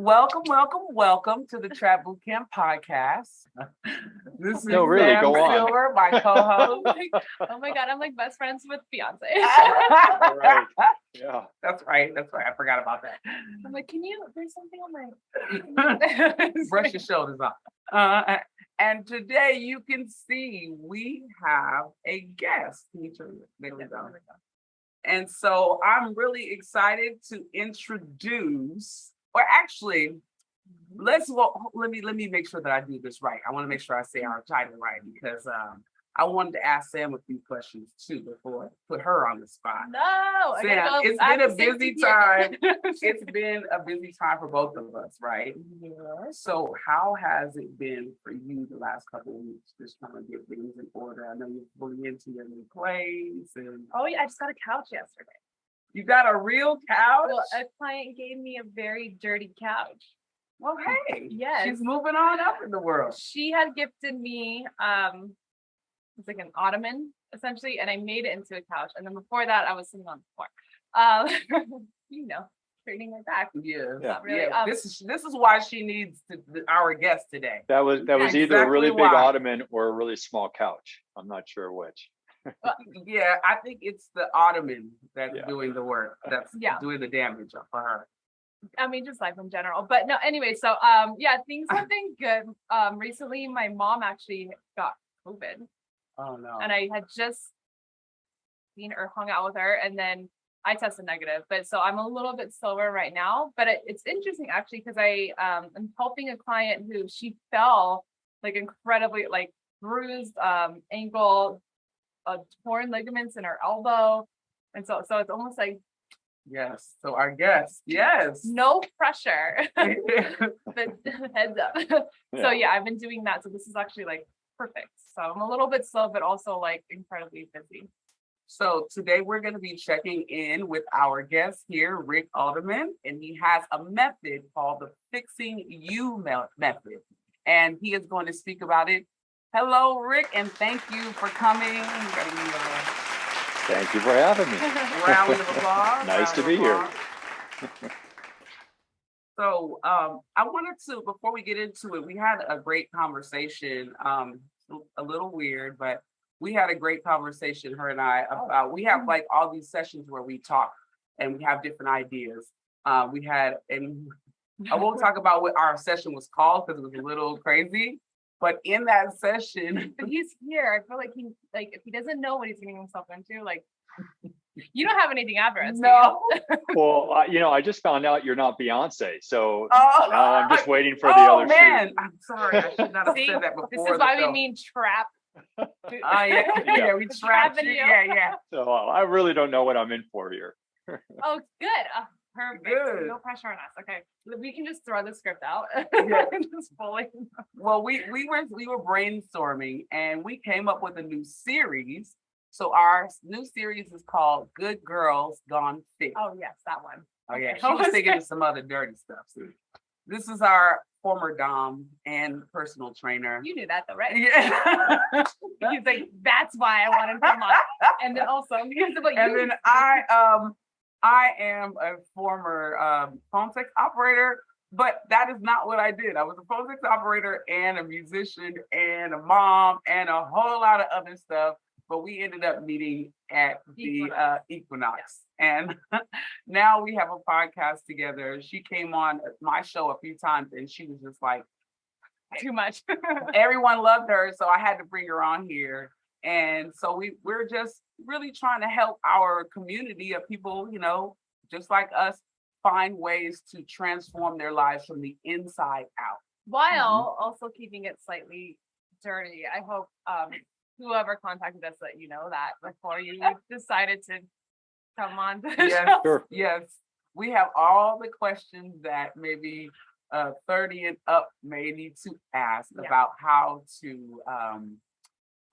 Welcome to the Trap Bootcamp Podcast. This is really, Sam go on. Silver, my co-host. Oh my God, I'm like best friends with Beyonce. Right. Yeah. That's right. I forgot about that. I'm like, there's something on my... Brush your shoulders off. And today you can see we have a guest. There we go. And so I'm really excited to introduce, or actually, let me make sure that I do this right. I want to make sure I say our title right because I wanted to ask Sam a few questions too before I put her on the spot. No, Sam, it's been a busy time. It's been a busy time for both of us, right? Yeah. So how has it been for you the last couple of weeks, just trying to get things in order? I know you're fully into your new place. Oh yeah, I just got a couch yesterday. You got a real couch? Well, a client gave me a very dirty couch. Well, hey, yes. She's moving on up in the world. She had gifted me it's like an ottoman essentially, and I made it into a couch. And then before that, I was sitting on the floor. Straightening my back. Yeah. Really, This is why she needs our guest today. That was either a really big ottoman or a really small couch. I'm not sure which. Yeah, I think it's the ottoman that's doing the work. That's doing the damage for her. I mean, just life in general. But no, anyway, so things have been good. Recently my mom actually got COVID. Oh no. And I had just seen her, hung out with her, and then I tested negative. But so I'm a little bit slower right now. But it's interesting actually because I am helping a client who she fell like incredibly like bruised ankle, torn ligaments in her elbow. And so it's almost like yes. So our guest, yes. No pressure. But heads up. So yeah, I've been doing that. So this is actually like perfect. So I'm a little bit slow, but also like incredibly busy. So today we're going to be checking in with our guest here, Rick Olderman, and he has a method called the Fixing You method, and he is going to speak about it. Hello, Rick, and thank you for coming. Thank you for having me. Round of applause. Nice to be here. So I wanted to, before we get into it, we had a great conversation, a little weird, but we had a great conversation, her and I, about, we have like all these sessions where we talk and we have different ideas. And I won't talk about what our session was called because it was a little crazy, but in that session. But he's here. I feel like if he doesn't know what he's getting himself into, like, you don't have anything after us. No. Well, I just found out you're not Beyonce, so now I'm just waiting for the other man. shoot. I'm sorry, I should not have said that before. This is why we mean trap. We trap you. Yeah. So I really don't know what I'm in for here. Oh, good. Perfect. Good. No pressure on us. Okay, we can just throw the script out. Just fully. Well, we were brainstorming and we came up with a new series. So our new series is called Good Girls Gone Thick. Oh yes, that one. Oh yeah, she was thinking of some other dirty stuff. So this is our former dom and personal trainer. You knew that though, right? Yeah. He's like, that's why I wanted to come on. And then also because of what and then I am a former phone sex operator, but that is not what I did. I was a phone sex operator and a musician and a mom and a whole lot of other stuff. But we ended up meeting at the Equinox. And now we have a podcast together. She came on my show a few times and she was just like, too much. Everyone loved her. So I had to bring her on here. And so we're just really trying to help our community of people, just like us, find ways to transform their lives from the inside out. While also keeping it slightly dirty. I hope whoever contacted us let you know that before you decided to come on to the show. Sure. Yes. We have all the questions that maybe 30 and up may need to ask about how to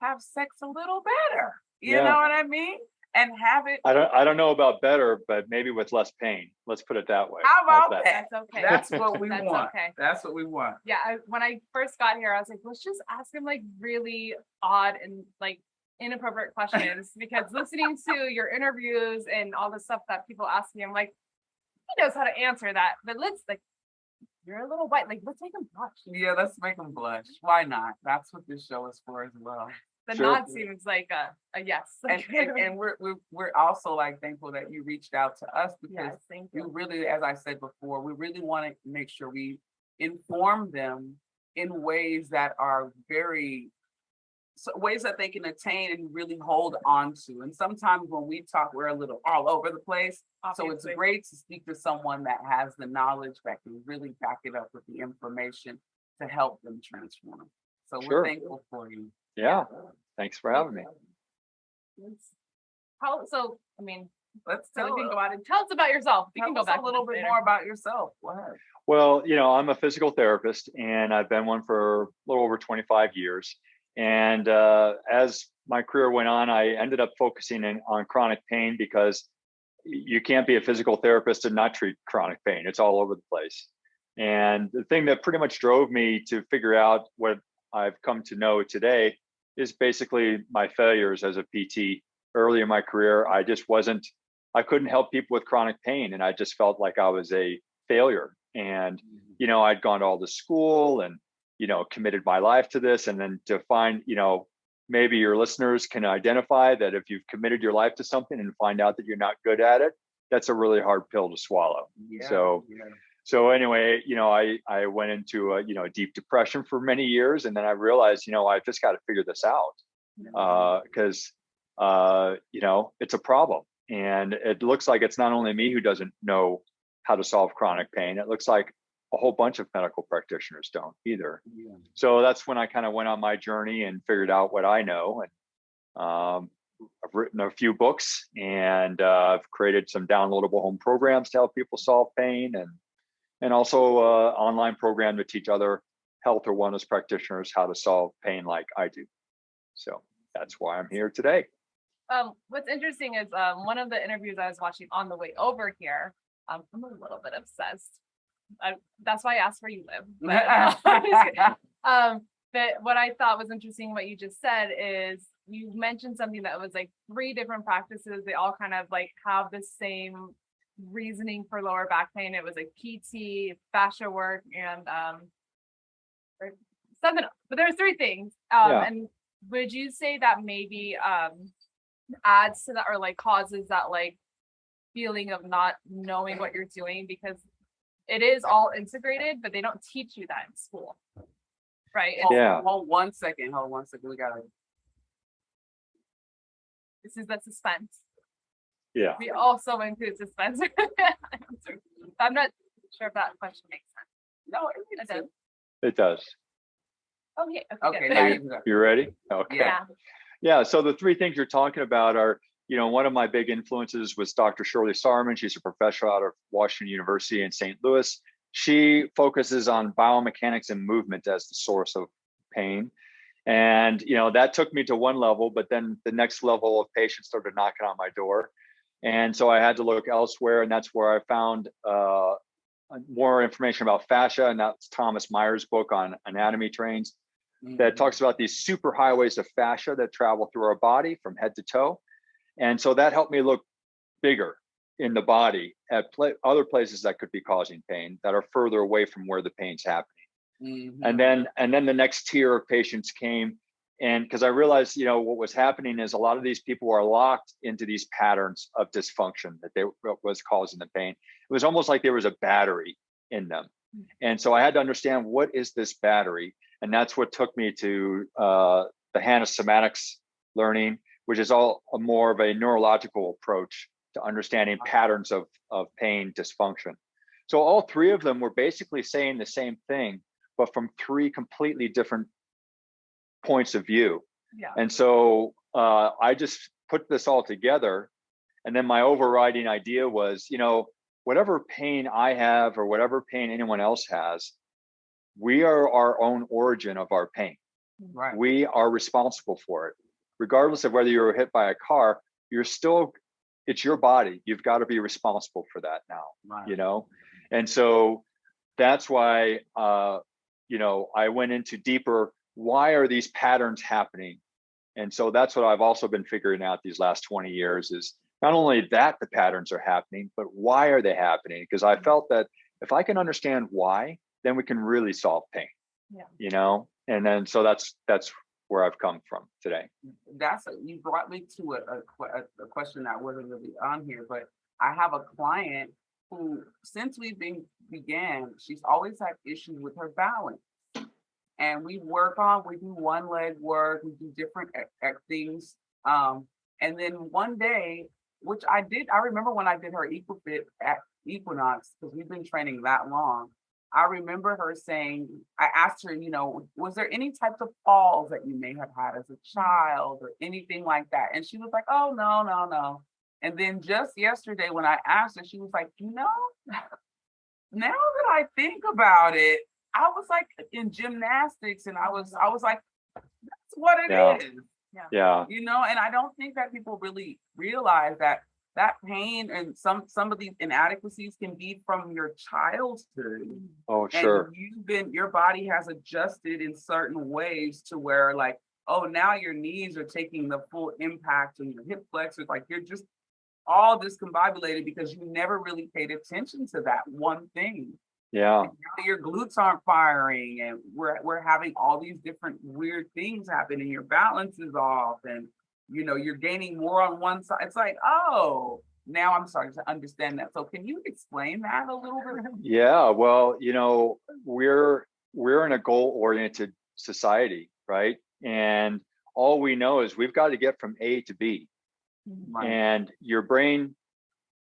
have sex a little better. You know what I mean? And have it. I don't know about better, but maybe with less pain. Let's put it that way. How about that? That's okay. That's what we want. Okay. That's what we want. Yeah. When I first got here, I was like, let's just ask him like really odd and like inappropriate questions because listening to your interviews and all the stuff that people ask me, I'm like, he knows how to answer that, but let's like you're a little white. Like, let's make them blush. Yeah, let's make them blush. Why not? That's what this show is for as well. The Sure. nod seems like a yes. And we're also like thankful that you reached out to us because Yes, thank you. we really, as I said before, we really want to make sure we inform them in ways that are ways that they can attain and really hold on to. And sometimes when we talk, we're a little all over the place. So it's Obviously. great to speak to someone that has the knowledge that can really back it up with the information to help them transform. So Sure. we're thankful for you. Yeah. Thanks for having me. So, I mean, Let's so tell we can go out and tell us about yourself. You can go us back a little bit more about yourself. Go ahead. Well, I'm a physical therapist and I've been one for a little over 25 years. And as my career went on, I ended up focusing on chronic pain because you can't be a physical therapist and not treat chronic pain. It's all over the place. And the thing that pretty much drove me to figure out what I've come to know today is basically my failures as a PT. Early in my career, I couldn't help people with chronic pain. And I just felt like I was a failure. And, I'd gone to all this school and, committed my life to this. And then to find, maybe your listeners can identify that if you've committed your life to something and find out that you're not good at it, that's a really hard pill to swallow. Yeah, So anyway, I went into a deep depression for many years. And then I realized, I've just got to figure this out because, it's a problem. And it looks like it's not only me who doesn't know how to solve chronic pain. It looks like a whole bunch of medical practitioners don't either. Yeah. So that's when I kind of went on my journey and figured out what I know. And I've written a few books and I've created some downloadable home programs to help people solve pain and also an online program to teach other health or wellness practitioners how to solve pain like I do. So that's why I'm here today. What's interesting is one of the interviews I was watching on the way over here. I'm a little bit obsessed. That's why I asked where you live. But what I thought was interesting, what you just said, is you mentioned something that was like 3 different practices. They all kind of like have the same reasoning for lower back pain. It was like PT, fascia work, and something. But there's 3 things. And would you say that maybe adds to that or like causes that like feeling of not knowing what you're doing, because it is all integrated, but they don't teach you that in school, right? Hold one second. We gotta. This is the suspense. Yeah. We also include suspense. I'm not sure if that question makes sense. No, it does. It does. Okay. Okay. Good. Now you can go. You ready? Okay. Yeah. Yeah. So the 3 things you're talking about are, one of my big influences was Dr. Shirley Sahrmann. She's a professor out of Washington University in St. Louis. She focuses on biomechanics and movement as the source of pain. And, that took me to one level, but then the next level of patients started knocking on my door. And so I had to look elsewhere. And that's where I found more information about fascia. And that's Thomas Meyer's book on anatomy trains that talks about these super highways of fascia that travel through our body from head to toe. And so that helped me look bigger in the body at other places that could be causing pain that are further away from where the pain's happening. And then the next tier of patients came, and because I realized, what was happening is a lot of these people are locked into these patterns of dysfunction that was causing the pain. It was almost like there was a battery in them. And so I had to understand, what is this battery? And that's what took me to the HANA somatics learning, which is all more of a neurological approach to understanding patterns of pain dysfunction. So all 3 of them were basically saying the same thing, but from 3 completely different points of view. Yeah. And so I just put this all together. And then my overriding idea was, whatever pain I have or whatever pain anyone else has, we are our own origin of our pain. Right. We are responsible for it. Regardless of whether you were hit by a car, it's your body. You've got to be responsible for that now, right. And so that's why, I went into deeper, why are these patterns happening? And so that's what I've also been figuring out these last 20 years is not only that the patterns are happening, but why are they happening? Because I felt that if I can understand why, then we can really solve pain. Yeah. You know, and then so that's where I've come from today. You brought me to a question that wasn't really on here, but I have a client who, since began, she's always had issues with her balance. And we do one leg work, we do different things. And then one day, which I remember when I did her Equifit at Equinox, because we've been training that long. I remember her saying, I asked her, was there any types of falls that you may have had as a child or anything like that? And she was like, oh, no. And then just yesterday when I asked her, she was like, now that I think about it, I was like in gymnastics and I was like, that's what it is. Yeah. And I don't think that people really realize that pain and some of these inadequacies can be from your childhood. Oh, sure. And your body has adjusted in certain ways to where like, oh, now your knees are taking the full impact and your hip flexors, like you're just all discombobulated because you never really paid attention to that one thing. Yeah. Your glutes aren't firing and we're having all these different weird things happen and your balance is off and you're gaining more on one side. It's like, oh, now I'm starting to understand that. So can you explain that a little bit? Yeah, well, we're in a goal-oriented society, right? And all we know is we've got to get from A to B. Right. And your brain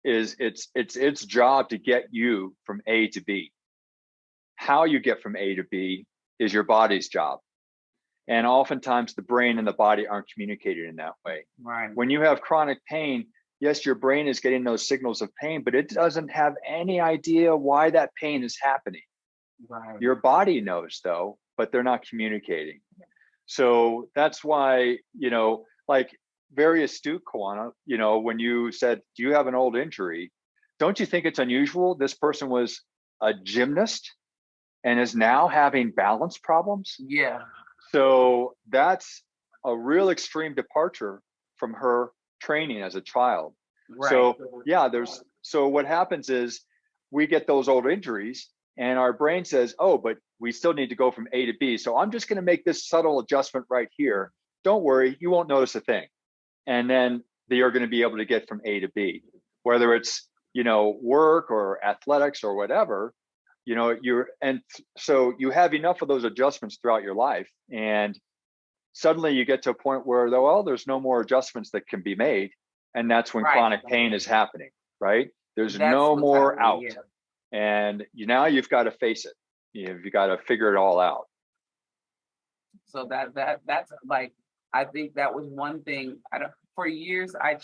is its job to get you from A to B. How you get from A to B is your body's job. And oftentimes the brain and the body aren't communicated in that way. Right. When you have chronic pain, yes, your brain is getting those signals of pain, but it doesn't have any idea why that pain is happening. Right. Your body knows though, but they're not communicating. So that's why, like very astute, Kawana, when you said, do you have an old injury? Don't you think it's unusual? This person was a gymnast and is now having balance problems. Yeah. So that's a real extreme departure from her training as a child. Right. So what happens is we get those old injuries and our brain says, oh, but we still need to go from A to B. So I'm just going to make this subtle adjustment right here. Don't worry, you won't notice a thing. And then you're going to be able to get from A to B, whether it's, work or athletics or whatever. So you have enough of those adjustments throughout your life, and suddenly you get to a point where there's no more adjustments that can be made, and that's when chronic pain is happening, right? There's no more out, and now you've got to face it. You've got to figure it all out. So that's like, I think that was one thing. For years I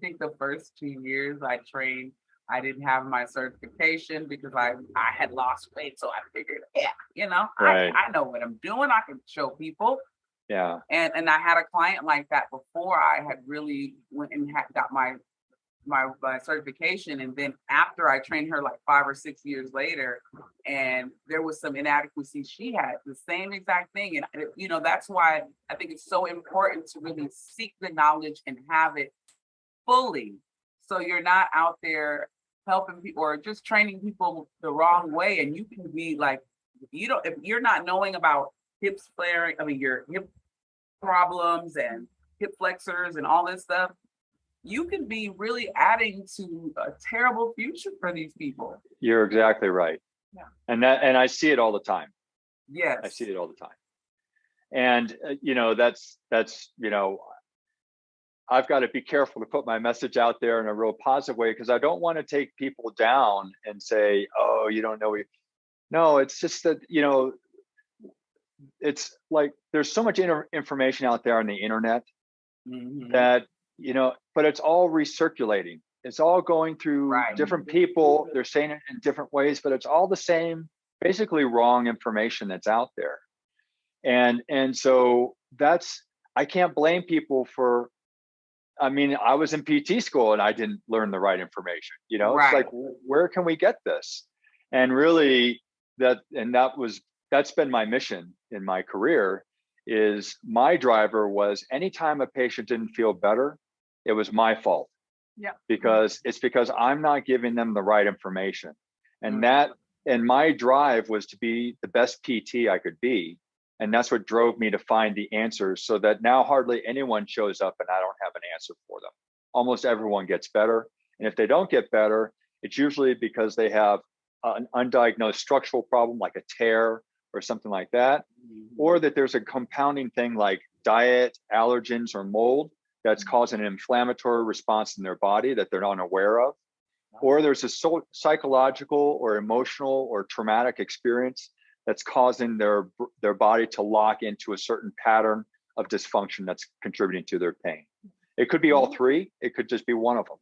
think the first 2 years I trained. I didn't have my certification because I had lost weight. So I figured, right. I know what I'm doing. I can show people. Yeah. And I had a client like that before I had really went and got my certification. And then after I trained her like 5 or 6 years later, and there was some inadequacies she had, the same exact thing. And, that's why I think it's so important to really seek the knowledge and have it fully. So you're not out there helping people or just training people the wrong way. And you can be like, if you're not knowing about hips flaring, your hip problems and hip flexors and all this stuff, you can be really adding to a terrible future for these people. You're exactly right. Yeah. And I see it all the time. Yes. I see it all the time. And, that's I've got to be careful to put my message out there in a real positive way, because I don't want to take people down and say, oh, you don't know. No, it's just that, it's like there's so much information out there on the internet that, but it's all recirculating. It's all going through different people. They're saying it in different ways, but it's all the same, basically wrong information that's out there. And so I can't blame people for, I was in PT school and I didn't learn the right information, It's like, where can we get this? And really that's been my mission in my career. Is my driver was anytime a patient didn't feel better, it was my fault. Yeah. Because I'm not giving them the right information. And that and my drive was to be the best PT I could be. And that's what drove me to find the answers, so that now hardly anyone shows up and I don't have an answer for them. Almost everyone gets better. And if they don't get better, it's usually because they have an undiagnosed structural problem like a tear or something like that, or that there's a compounding thing like diet, allergens, or mold that's causing an inflammatory response in their body that they're not aware of. Or there's a psychological or emotional or traumatic experience that's causing their body to lock into a certain pattern of dysfunction that's contributing to their pain. It could be all three. It could just be one of them.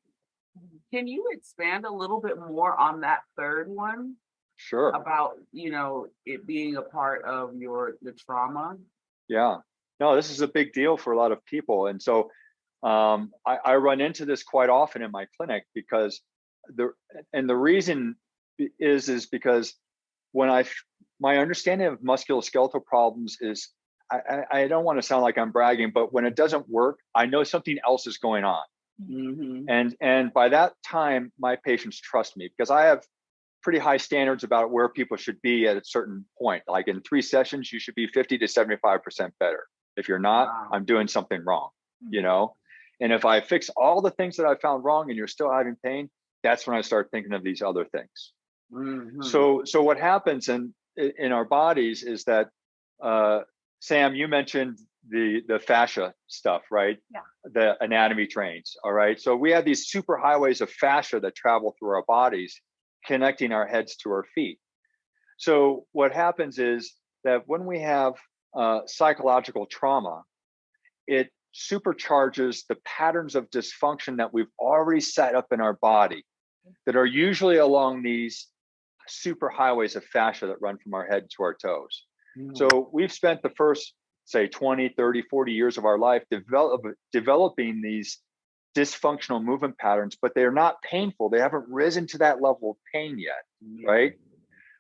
Can you expand a little bit more on that third one? Sure. About, it being a part of the trauma? Yeah. No, this is a big deal for a lot of people. And so I run into this quite often in my clinic, because the reason is because when my understanding of musculoskeletal problems is, I don't want to sound like I'm bragging, but when it doesn't work, I know something else is going on. Mm-hmm. And by that time, my patients trust me, because I have pretty high standards about where people should be at a certain point. Like in 3 sessions, you should be 50 to 75% better. If you're not, Wow. I'm doing something wrong, And if I fix all the things that I found wrong and you're still having pain, that's when I start thinking of these other things. Mm-hmm. So what happens in our bodies is that, Sam, you mentioned the fascia stuff, right? Yeah. The anatomy trains. All right. So we have these super highways of fascia that travel through our bodies, connecting our heads to our feet. So what happens is that when we have psychological trauma, it supercharges the patterns of dysfunction that we've already set up in our body, that are usually along these super highways of fascia that run from our head to our toes. Mm-hmm. So we've spent the first, say, 20, 30, 40 years of our life developing these dysfunctional movement patterns, but they're not painful. They haven't risen to that level of pain yet, right?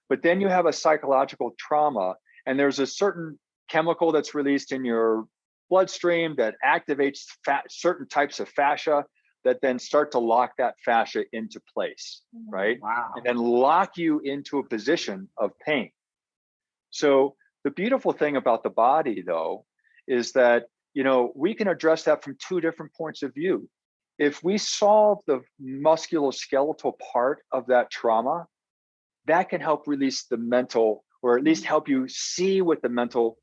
But then you have a psychological trauma, and there's a certain chemical that's released in your bloodstream that activates certain types of fascia that then start to lock that fascia into place, right? Wow. And then lock you into a position of pain. So the beautiful thing about the body, though, is that, we can address that from 2 different points of view. If we solve the musculoskeletal part of that trauma, that can help release the mental, or at least help you see what the mental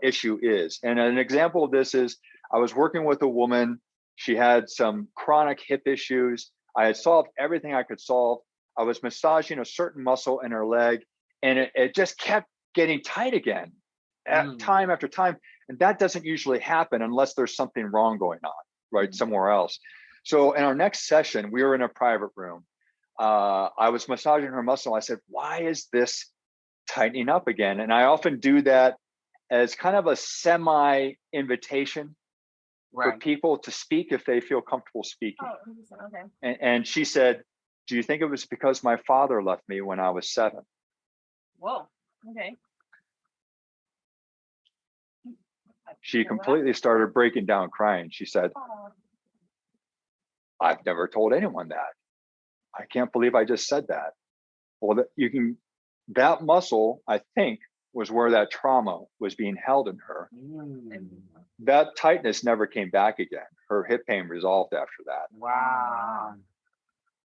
issue is. And an example of this is, I was working with a woman. She had some chronic hip issues. I had solved everything I could solve. I was massaging a certain muscle in her leg, and it just kept getting tight again, time after time. And that doesn't usually happen unless there's something wrong going on, right, somewhere else. So in our next session, we were in a private room. I was massaging her muscle. I said, why is this tightening up again? And I often do that as kind of a semi-invitation for people to speak if they feel comfortable speaking. Oh, okay. And she said, do you think it was because my father left me when I was 7? Whoa. Okay. She completely started breaking down crying. She said, I've never told anyone that. I can't believe I just said that. Well, that muscle, I think, was where that trauma was being held in her. That tightness never came back again. Her hip pain resolved after that. Wow.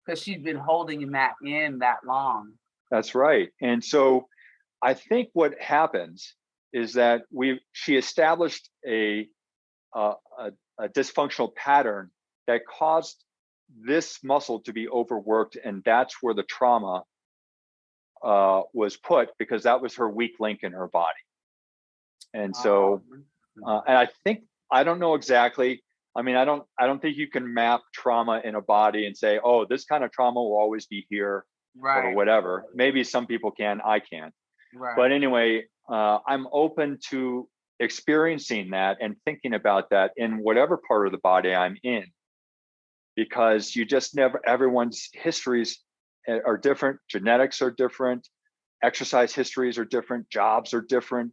Because she's been holding that in that long. That's right. And so I think what happens is that she established a dysfunctional pattern that caused this muscle to be overworked, and that's where the trauma was put, because that was her weak link in her body. And so, and I don't know exactly. I mean, I don't think you can map trauma in a body and say, oh, this kind of trauma will always be here, or whatever. Maybe some people can, I can't. Right. But anyway, I'm open to experiencing that and thinking about that in whatever part of the body I'm in, because you just everyone's histories are different, genetics are different, exercise histories are different, jobs are different,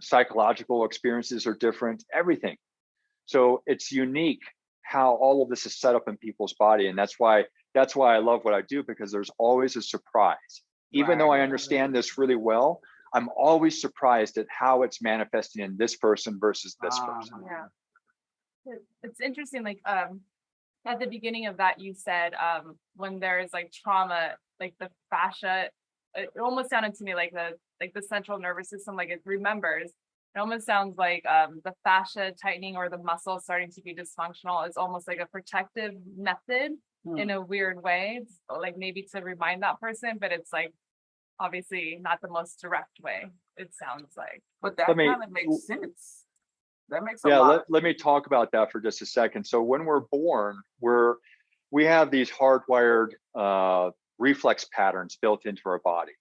psychological experiences are different, everything. So it's unique how all of this is set up in people's body. And that's why I love what I do, because there's always a surprise. even though I understand this really well, I'm always surprised at how it's manifesting in this person versus this person. Yeah. It's interesting, like at the beginning of that, you said when there's like trauma, like the fascia, it almost sounded to me like the central nervous system, like it remembers. It almost sounds like the fascia tightening or the muscle starting to be dysfunctional is almost like a protective method in a weird way. It's like maybe to remind that person, but it's like obviously not the most direct way, it sounds like. But that kind of makes sense. That makes a lot. Let me talk about that for just a second. So when we're born, we have these hardwired reflex patterns built into our body.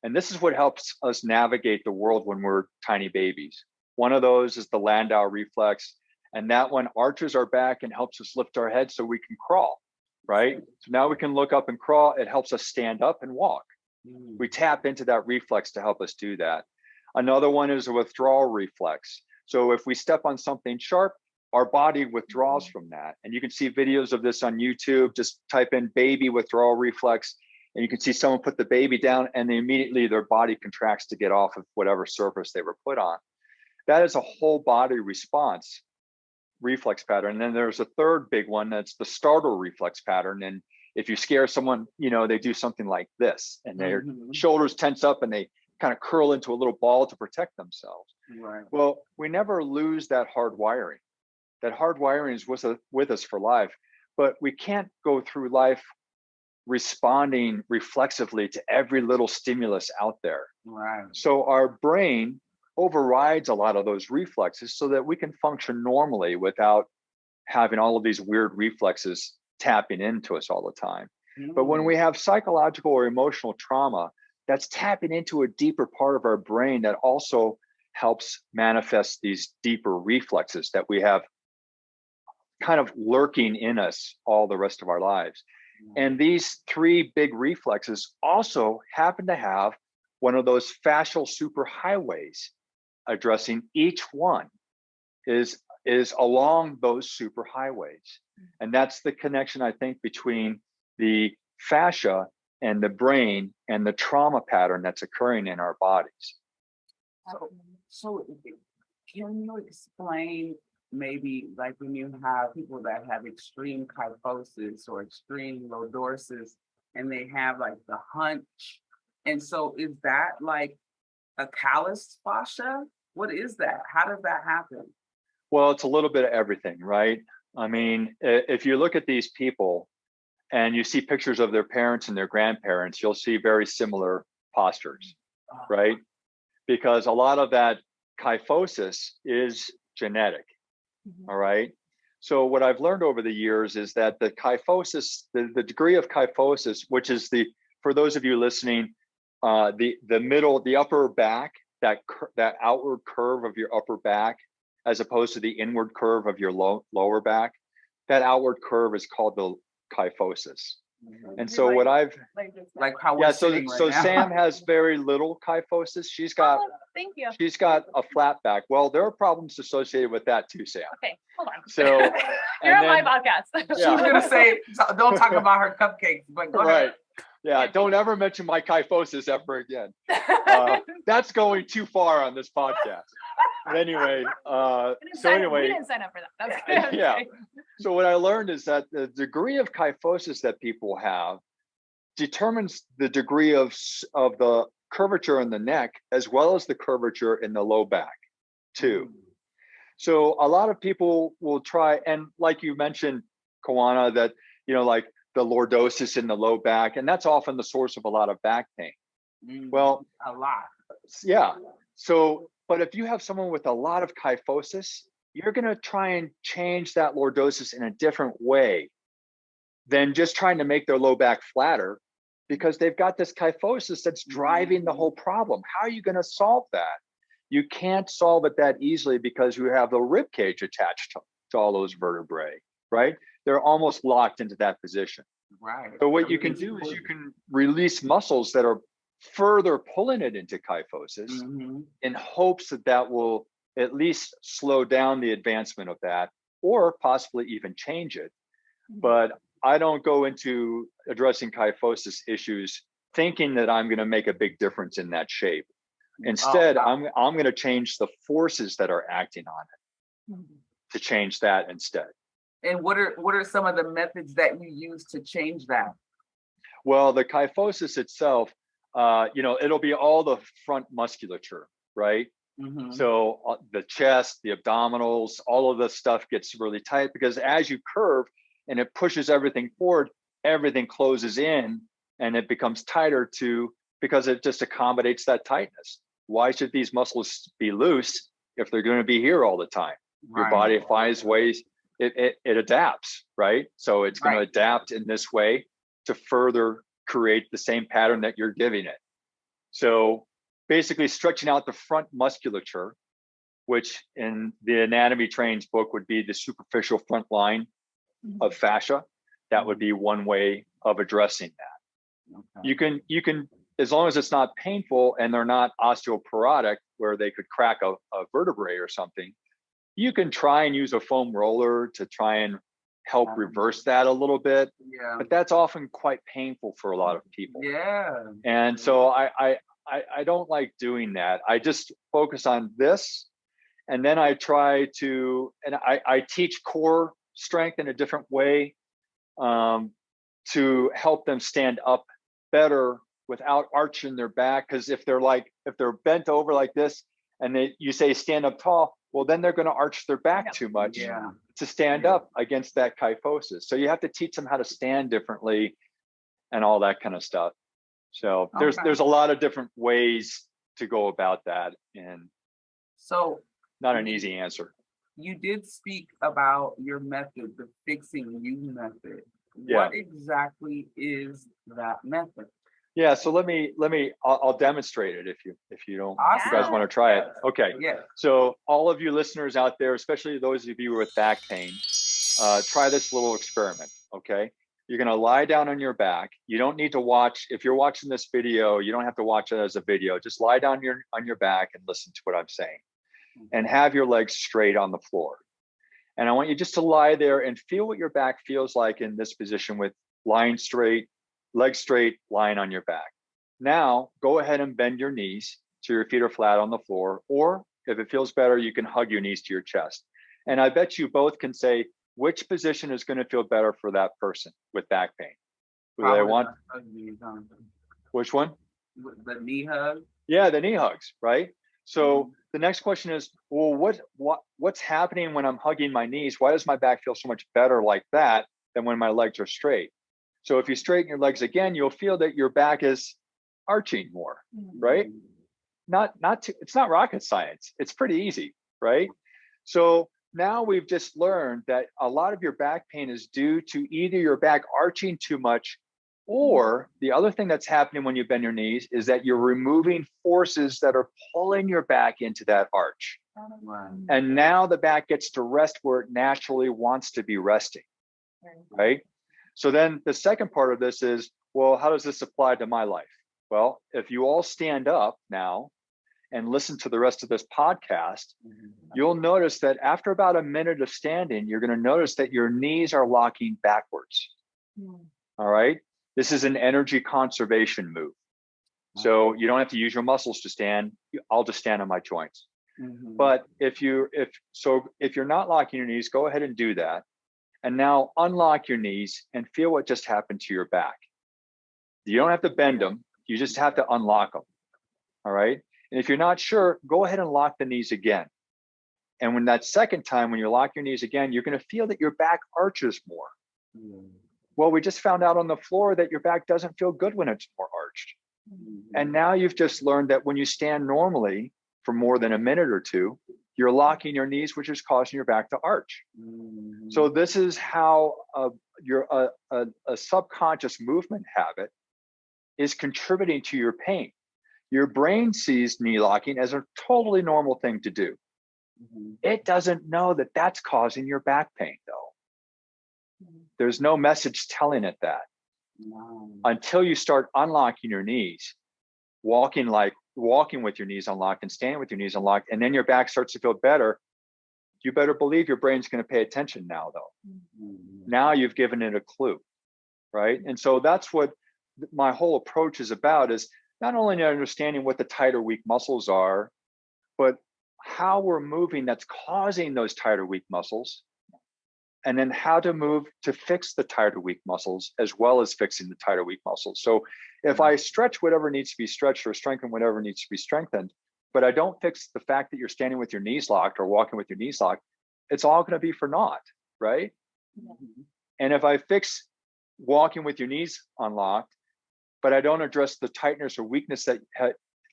And this is what helps us navigate the world when we're tiny babies. One of those is the Landau reflex. And that one arches our back and helps us lift our head so we can crawl, right? So now we can look up and crawl. It helps us stand up and walk. We tap into that reflex to help us do that. Another one is a withdrawal reflex. So if we step on something sharp, our body withdraws from that. And you can see videos of this on YouTube. Just type in baby withdrawal reflex, and you can see someone put the baby down and immediately their body contracts to get off of whatever surface they were put on. That is a whole body response reflex pattern. And then there's a third big one, that's the startle reflex pattern. And if you scare someone, they do something like this, and their shoulders tense up and they kind of curl into a little ball to protect themselves. Right. Well, we never lose that hard wiring. That hard wiring is with us for life, but we can't go through life responding reflexively to every little stimulus out there. Right. So our brain overrides a lot of those reflexes so that we can function normally without having all of these weird reflexes tapping into us all the time. But when we have psychological or emotional trauma, that's tapping into a deeper part of our brain that also helps manifest these deeper reflexes that we have kind of lurking in us all the rest of our lives. And these three big reflexes also happen to have one of those fascial superhighways addressing each one is along those superhighways. And that's the connection, I think, between the fascia and the brain and the trauma pattern that's occurring in our bodies. So can you explain maybe like when you have people that have extreme kyphosis or extreme lordosis and they have like the hunch? And so is that like a calloused fascia? What is that? How does that happen? Well, it's a little bit of everything, right? I mean, if you look at these people and you see pictures of their parents and their grandparents, you'll see very similar postures, right? Because a lot of that kyphosis is genetic, all right? So what I've learned over the years is that the kyphosis, the degree of kyphosis, which is for those of you listening, the upper back, that outward curve of your upper back, as opposed to the inward curve of your lower back, that outward curve is called the kyphosis. And so what I've like how we're sitting right now. Sam has very little kyphosis. She's got thank you. She's got a flat back. Well, there are problems associated with that too, Sam. Okay, hold on. So you're on my podcast. She was gonna say, don't talk about her cupcakes, but go ahead. Yeah, don't ever mention my kyphosis ever again. That's going too far on this podcast. But anyway, we didn't sign up for that. That's yeah. okay. So what I learned is that the degree of kyphosis that people have determines the degree of the curvature in the neck, as well as the curvature in the low back too. So a lot of people will try, and like you mentioned, Kawana, that, like the lordosis in the low back, and that's often the source of a lot of back pain. Well, a lot. Yeah. So, but if you have someone with a lot of kyphosis, you're going to try and change that lordosis in a different way than just trying to make their low back flatter, because they've got this kyphosis that's driving the whole problem. How are you going to solve that? You can't solve it that easily because you have the rib cage attached to all those vertebrae, right? They're almost locked into that position. Right. So what you can do is you can release muscles that are further pulling it into kyphosis in hopes that will at least slow down the advancement of that, or possibly even change it. But I don't go into addressing kyphosis issues thinking that I'm going to make a big difference in that shape. Instead, I'm going to change the forces that are acting on it to change that instead. And what are some of the methods that you use to change that? Well, the kyphosis itself, it'll be all the front musculature, right? Mm-hmm. So the chest, the abdominals, all of this stuff gets really tight because as you curve and it pushes everything forward, everything closes in and it becomes tighter because it just accommodates that tightness. Why should these muscles be loose if they're going to be here all the time? Your Right. body finds ways, it adapts, right? So it's going to adapt in this way to further create the same pattern that you're giving it. So basically stretching out the front musculature, which in the Anatomy Trains book would be the superficial front line of fascia. That would be one way of addressing that. Okay. You can, as long as it's not painful and they're not osteoporotic where they could crack a vertebrae or something, you can try and use a foam roller to try and help reverse that a little bit. Yeah. But that's often quite painful for a lot of people. Yeah. And so I don't like doing that. I just focus on this. And then I try to, and I teach core strength in a different way to help them stand up better without arching their back. Because if they're bent over like this and you say stand up tall, well, then they're going to arch their back too much to stand up against that kyphosis. So you have to teach them how to stand differently and all that kind of stuff. So there's a lot of different ways to go about that. And so not an easy answer. You did speak about your method, the Fixing You method. What exactly is that method? Yeah, so I'll demonstrate it if you don't, if you guys want to try it. Okay. Yeah. So all of you listeners out there, especially those of you with back pain, try this little experiment. Okay. You're going to lie down on your back. You don't need to watch. If you're watching this video, you don't have to watch it as a video. Just lie down on your back and listen to what I'm saying, and have your legs straight on the floor. And I want you just to lie there and feel what your back feels like in this position with lying straight, legs straight, lying on your back. Now, go ahead and bend your knees so your feet are flat on the floor, or if it feels better, you can hug your knees to your chest. And I bet you both can say which position is going to feel better for that person with back pain. Do they want? Which one? The knee hug. Yeah, the knee hugs, right? So the next question is, well, what's happening when I'm hugging my knees? Why does my back feel so much better like that than when my legs are straight? So if you straighten your legs again, you'll feel that your back is arching more, right? It's not rocket science. It's pretty easy, right? So now we've just learned that a lot of your back pain is due to either your back arching too much, or the other thing that's happening when you bend your knees is that you're removing forces that are pulling your back into that arch. And now the back gets to rest where it naturally wants to be resting, right? So then the second part of this is, well, how does this apply to my life? Well, if you all stand up now and listen to the rest of this podcast, you'll notice that after about a minute of standing, you're going to notice that your knees are locking backwards. All right. This is an energy conservation move. So you don't have to use your muscles to stand. I'll just stand on my joints. But if you're not locking your knees, go ahead and do that. And now unlock your knees and feel what just happened to your back. You don't have to bend them. You just have to unlock them. All right. And if you're not sure, go ahead and lock the knees again. And when that second time, when you lock your knees again, you're going to feel that your back arches more. Well, we just found out on the floor that your back doesn't feel good when it's more arched. And now you've just learned that when you stand normally for more than a minute or two, you're locking your knees, which is causing your back to arch. So this is how a subconscious movement habit is contributing to your pain. Your brain sees knee locking as a totally normal thing to do. It doesn't know that that's causing your back pain, though. There's no message telling it that. Until you start unlocking your knees, walking with your knees unlocked and standing with your knees unlocked, and then your back starts to feel better, you better believe your brain's going to pay attention now, though. Now you've given it a clue, right? And so that's what my whole approach is about is not only understanding what the tight or weak muscles are, but how we're moving that's causing those tight or weak muscles, and then how to move to fix the tight or weak muscles as well as fixing the tight or weak muscles. So if I stretch whatever needs to be stretched or strengthen whatever needs to be strengthened, but I don't fix the fact that you're standing with your knees locked or walking with your knees locked, it's all going to be for naught, right? Mhm. And if I fix walking with your knees unlocked, but I don't address the tightness or weakness that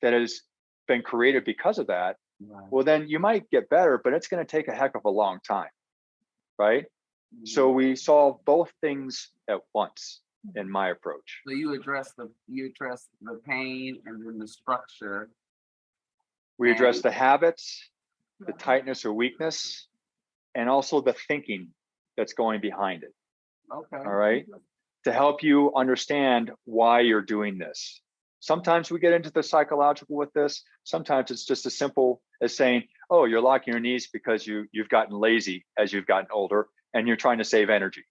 has been created because of that, Right. well, then you might get better, but it's going to take a heck of a long time, right? So we solve both things at once in my approach. So you address the pain and then the structure. We address And- the habits, the tightness or weakness, and also the thinking that's going behind it. Okay. All right. To help you understand why you're doing this. Sometimes we get into the psychological with this. Sometimes it's just as simple as saying, oh, you're locking your knees because you've gotten lazy as you've gotten older and you're trying to save energy,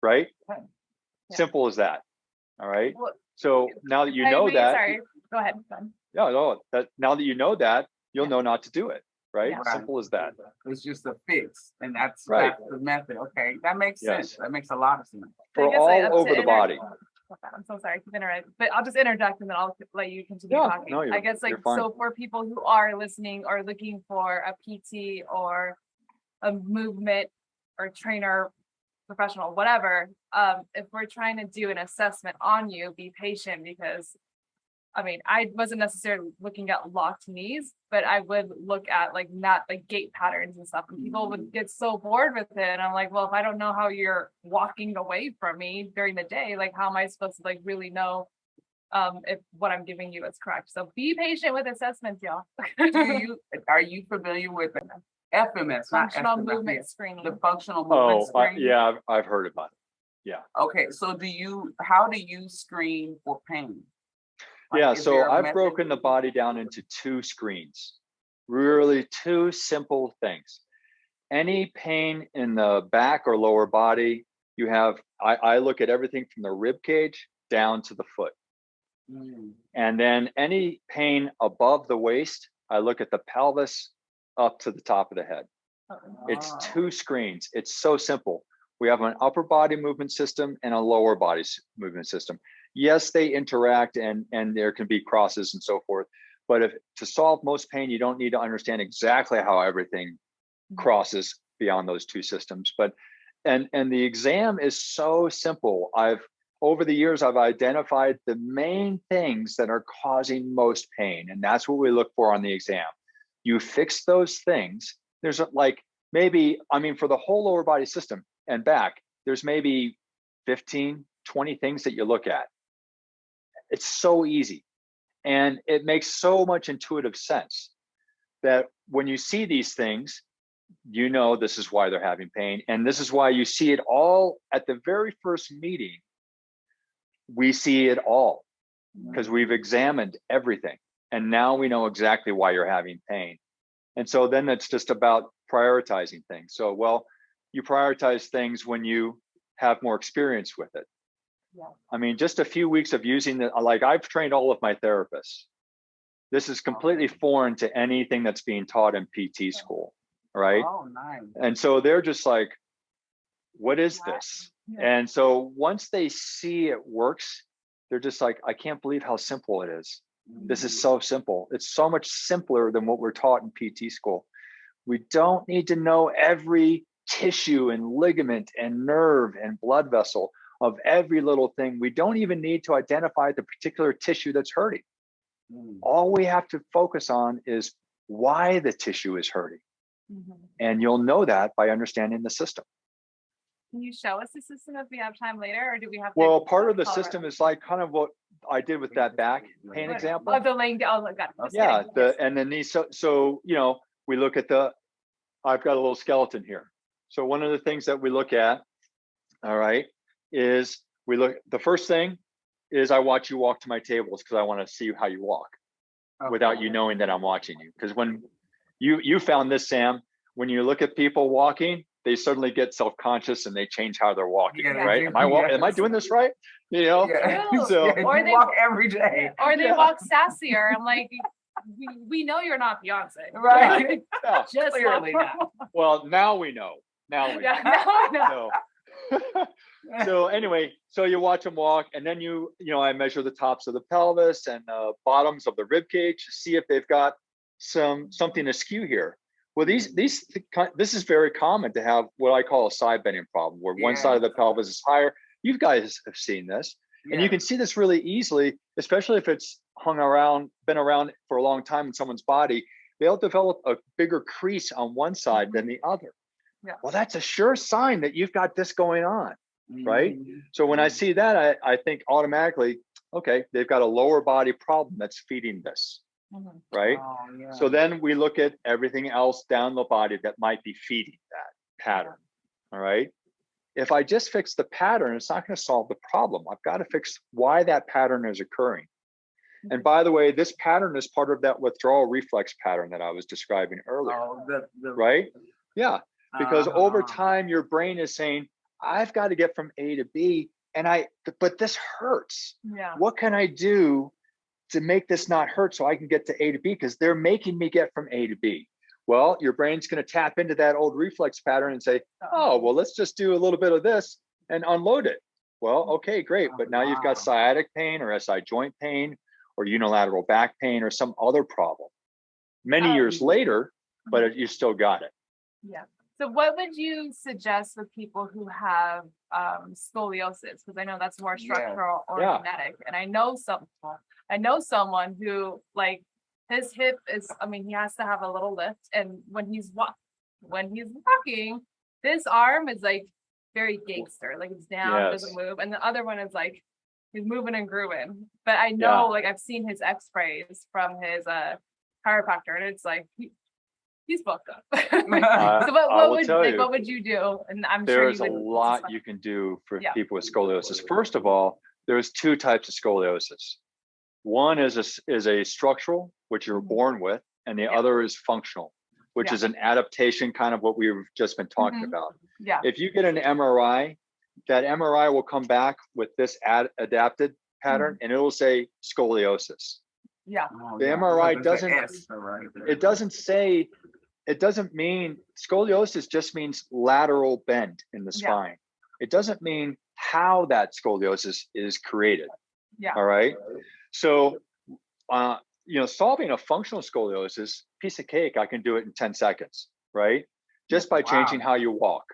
right? Okay. Yeah. Simple as that. All right. Well, So now that you know that, sorry, go ahead. now that you know that, you'll know not to do it, right? Yeah. Simple as that. It's just a fix, and that's Right. the method. Okay, that makes sense. Yes. That makes a lot of sense. So I For guess all over the body. I'm so sorry to interrupt, but I'll just interject and then I'll let you continue Yeah, talking. no, I guess you're fine. so for people who are listening or looking for a PT or a movement or trainer, professional, whatever, if we're trying to do an assessment on you, be patient because I mean, I wasn't necessarily looking at locked knees, but I would look at like not like gait patterns and stuff. And people would get so bored with it. And I'm like, well, if I don't know how you're walking away from me during the day, like how am I supposed to like really know if what I'm giving you is correct? So be patient with assessments, y'all. Are you familiar with FMS? Functional not FMS, movement screening. the functional movement screening? Yeah, I've heard about it. Yeah. Okay, so how do you screen for pain? Like, Yeah, is so there a I've method? broken the body down into two screens, really two simple things. Any pain in the back or lower body, I look at everything from the rib cage down to the foot. And then any pain above the waist, I look at the pelvis up to the top of the head. It's two screens. It's so simple. We have an upper body movement system and a lower body movement system. Yes, they interact and there can be crosses and so forth. But to solve most pain, you don't need to understand exactly how everything crosses beyond those two systems. But and the exam is so simple. Over the years, I've identified the main things that are causing most pain, and that's what we look for on the exam. You fix those things. There's like maybe, for the whole lower body system and back, there's maybe 15, 20 things that you look at. It's so easy. And it makes so much intuitive sense that when you see these things, you know this is why they're having pain. And this is why you see it all at the very first meeting. We see it all because we've examined everything. And now we know exactly why you're having pain. And so then it's just about prioritizing things. So, well, you prioritize things when you have more experience with it. Yeah. Just a few weeks of using it, like I've trained all of my therapists. This is completely foreign to anything that's being taught in PT school, right? Oh, nice. And so they're just like, what is this? Yeah. And so once they see it works, they're just like, I can't believe how simple it is. This is so simple. It's so much simpler than what we're taught in PT school. We don't need to know every tissue and ligament and nerve and blood vessel of every little thing. We don't even need to identify the particular tissue that's hurting. All we have to focus on is why the tissue is hurting. And you'll know that by understanding the system. Can you show us the system if we have time later, or do we have to? Well, part of the system is like kind of what I did with that back pain example. Oh, the laying down. Oh, got it. Yeah, and then these. So we look at I've got a little skeleton here. So one of the things that we look at, all right, is the first thing is I watch you walk to my tables because I want to see how you walk without you knowing that I'm watching you. Because when you found this, Sam, when you look at people walking, they suddenly get self-conscious and they change how they're walking, Yeah, right? Am I doing this right? You know, Yeah. so Yeah, Or you they- walk every day. Or they Yeah. walk sassier. I'm like, we know you're not Beyonce. Right. yeah. Just Clearly walk- not. Well, now we know. Now we know. Yeah, now I know. So anyway, so you watch them walk, and then I measure the tops of the pelvis and the bottoms of the rib cage to see if they've got something askew here. Well, this is very common to have what I call a side bending problem, where one side of the pelvis is higher. You guys have seen this, and you can see this really easily, especially if it's been around for a long time in someone's body. They'll develop a bigger crease on one side than the other. Yeah. Well, that's a sure sign that you've got this going on, right? Mhm. So when I see that, I think automatically, okay, they've got a lower body problem that's feeding this, Mhm. right? Oh, yeah. So then we look at everything else down the body that might be feeding that pattern, all right? If I just fix the pattern, it's not going to solve the problem. I've got to fix why that pattern is occurring. And by the way, this pattern is part of that withdrawal reflex pattern that I was describing earlier, Oh, right? Yeah, because over uh-huh. time, your brain is saying, I've got to get from A to B, but this hurts. Yeah. What can I do to make this not hurt so I can get to A to B? Because they're making me get from A to B. Well, your brain's going to tap into that old reflex pattern and say, oh, well, let's just do a little bit of this and unload it. Well, okay, great. But now you've got sciatic pain or SI joint pain or unilateral back pain or some other problem. Many years later, but you still got it. Yeah. So what would you suggest with people who have scoliosis? Because I know that's more structural or genetic. And I know someone who, like, his hip is, he has to have a little lift. And when he's walking, this arm is like very gangster, like it's down, doesn't move. And the other one is like, he's moving and grooving. But I know, like, I've seen his x-rays from his chiropractor, and it's like, he's fucked up. So what would you do? And I'm sure there's a lot you can do for people with scoliosis. First of all, there's two types of scoliosis. One is a structural, which you're born with, and the other is functional, which is an adaptation, kind of what we've just been talking about. Yeah. If you get an MRI, that MRI will come back with this adapted pattern, and it will say scoliosis. Yeah. The MRI doesn't mean scoliosis, just means lateral bend in the spine. It doesn't mean how that scoliosis is created. Yeah. All right. So, solving a functional scoliosis, piece of cake, I can do it in 10 seconds, right? Just by changing how you walk.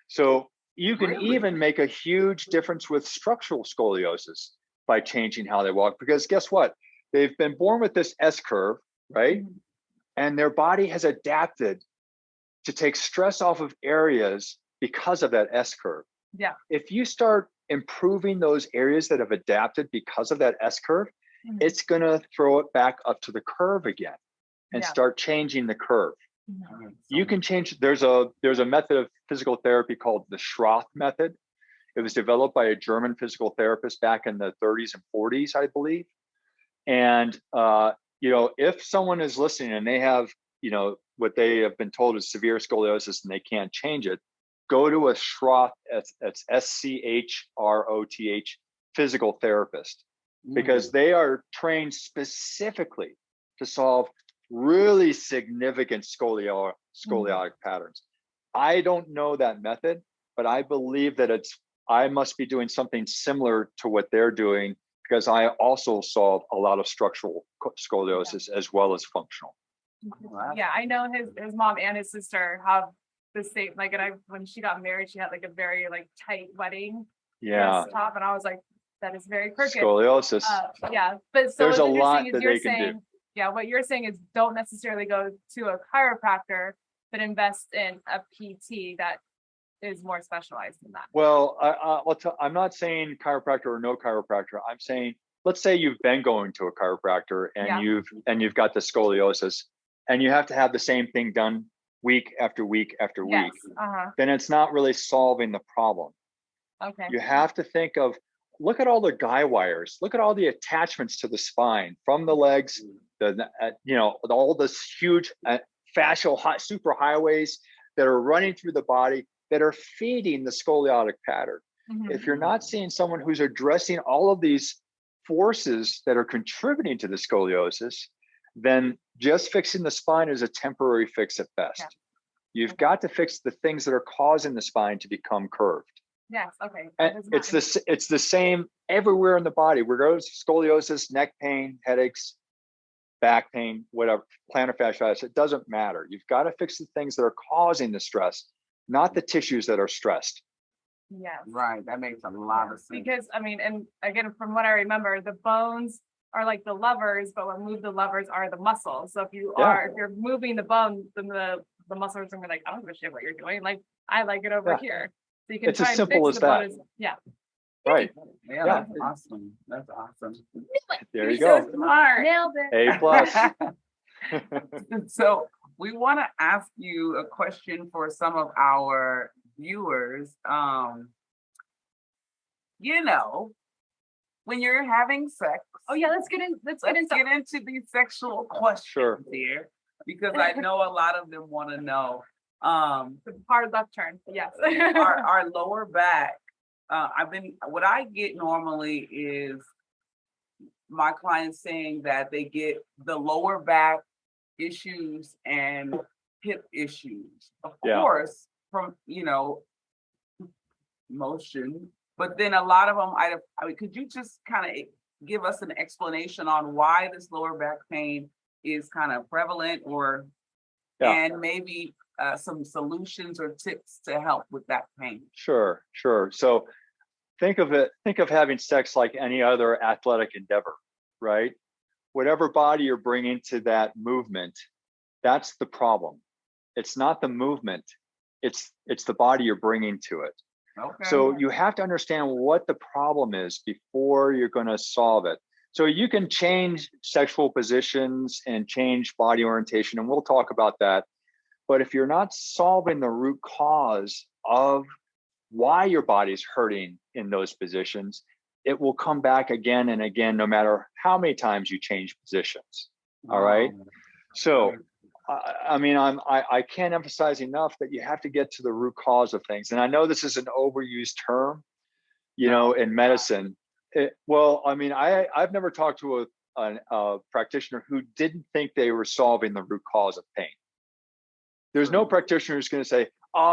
So you can even make a huge difference with structural scoliosis by changing how they walk, because guess what? They've been born with this S curve, right? And their body has adapted to take stress off of areas because of that S curve. Yeah. If you start improving those areas that have adapted because of that S curve, it's going to throw it back up to the curve again and start changing the curve. You can change. There's a method of physical therapy called the Schroth method. It was developed by a German physical therapist back in the 30s and 40s, I believe. And if someone is listening and they have, what they have been told is severe scoliosis and they can't change it, go to a Schroth, that's SCHROTH physical therapist, because they are trained specifically to solve really significant scoliotic patterns. I don't know that method, but I believe that I must be doing something similar to what they're doing, because I also solve a lot of structural scoliosis as well as functional. Yeah, I know his mom and his sister have the same, like, and when she got married, she had like a very like tight wedding dress top, and I was like, that is very crooked. Scoliosis. But so there's a lot is that they can do. Yeah, what you're saying is don't necessarily go to a chiropractor, but invest in a PT that is more specialized than that. Well, I'm not saying chiropractor or no chiropractor. I'm saying, let's say you've been going to a chiropractor and you've got the scoliosis, and you have to have the same thing done week after week after week. Then it's not really solving the problem. Okay. You have to think of, look at all the guy wires, look at all the attachments to the spine from the legs, all this huge fascial super highways that are running through the body that are feeding the scoliotic pattern. Mhm. If you're not seeing someone who's addressing all of these forces that are contributing to the scoliosis, then just fixing the spine is a temporary fix at best. Yeah. You've got to fix the things that are causing the spine to become curved. Yes. Okay. And it's the same everywhere in the body. Regardless of scoliosis, neck pain, headaches, back pain, whatever, plantar fasciitis, it doesn't matter. You've got to fix the things that are causing the stress, not the tissues that are stressed. Yes. Right. That makes a lot of sense. Because I mean, and again, from what I remember, the bones are like the levers, but what move the levers are the muscles. So if you're moving the bone, then the muscles are gonna be like, I don't give a shit what you're doing. Like, I like it over here. So you can It's try as and simple fix as the that. bone. Yeah. Right. Yeah, Yeah. that's awesome. That's awesome. There you You're go. so smart. Nailed it. A plus. So we want to ask you a question for some of our viewers. You know, when you're having sex. Oh yeah, let's get into these sexual questions here, because I know a lot of them want to know. the hard left turn. Yes. our lower back. What I get normally is my clients saying that they get the lower back issues and hip issues, of course, from motion. But then a lot of them, I mean, could you just kind of give us an explanation on why this lower back pain is kind of prevalent, and maybe some solutions or tips to help with that pain? Sure. So think of having sex like any other athletic endeavor, right? Whatever body you're bringing to that movement, that's the problem. It's not the movement, it's the body you're bringing to it. Okay. So you have to understand what the problem is before you're going to solve it. So you can change sexual positions and change body orientation, and we'll talk about that. But if you're not solving the root cause of why your body's hurting in those positions, it will come back again and again, no matter how many times you change positions. All right. So, I mean, I can't emphasize enough that you have to get to the root cause of things. And I know this is an overused term, in medicine. I mean, I've never talked to a practitioner who didn't think they were solving the root cause of pain. There's no practitioner who's going to say,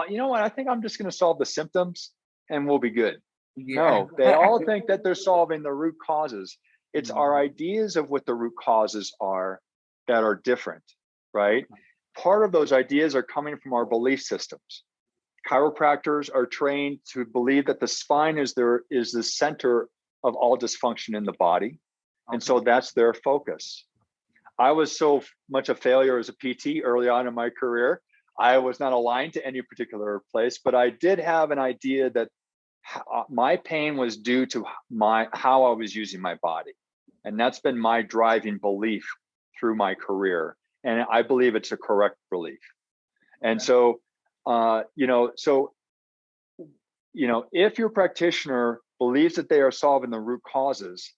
you know what, I think I'm just going to solve the symptoms and we'll be good. Yeah. No, they all think that they're solving the root causes. It's our ideas of what the root causes are that are different, right? Part of those ideas are coming from our belief systems. Chiropractors are trained to believe that the spine is the center of all dysfunction in the body. And so that's their focus. I was so much a failure as a PT early on in my career. I was not aligned to any particular place, but I did have an idea that my pain was due to how I was using my body. And that's been my driving belief through my career. And I believe it's a correct belief. And so, if your practitioner believes that they are solving the root causes,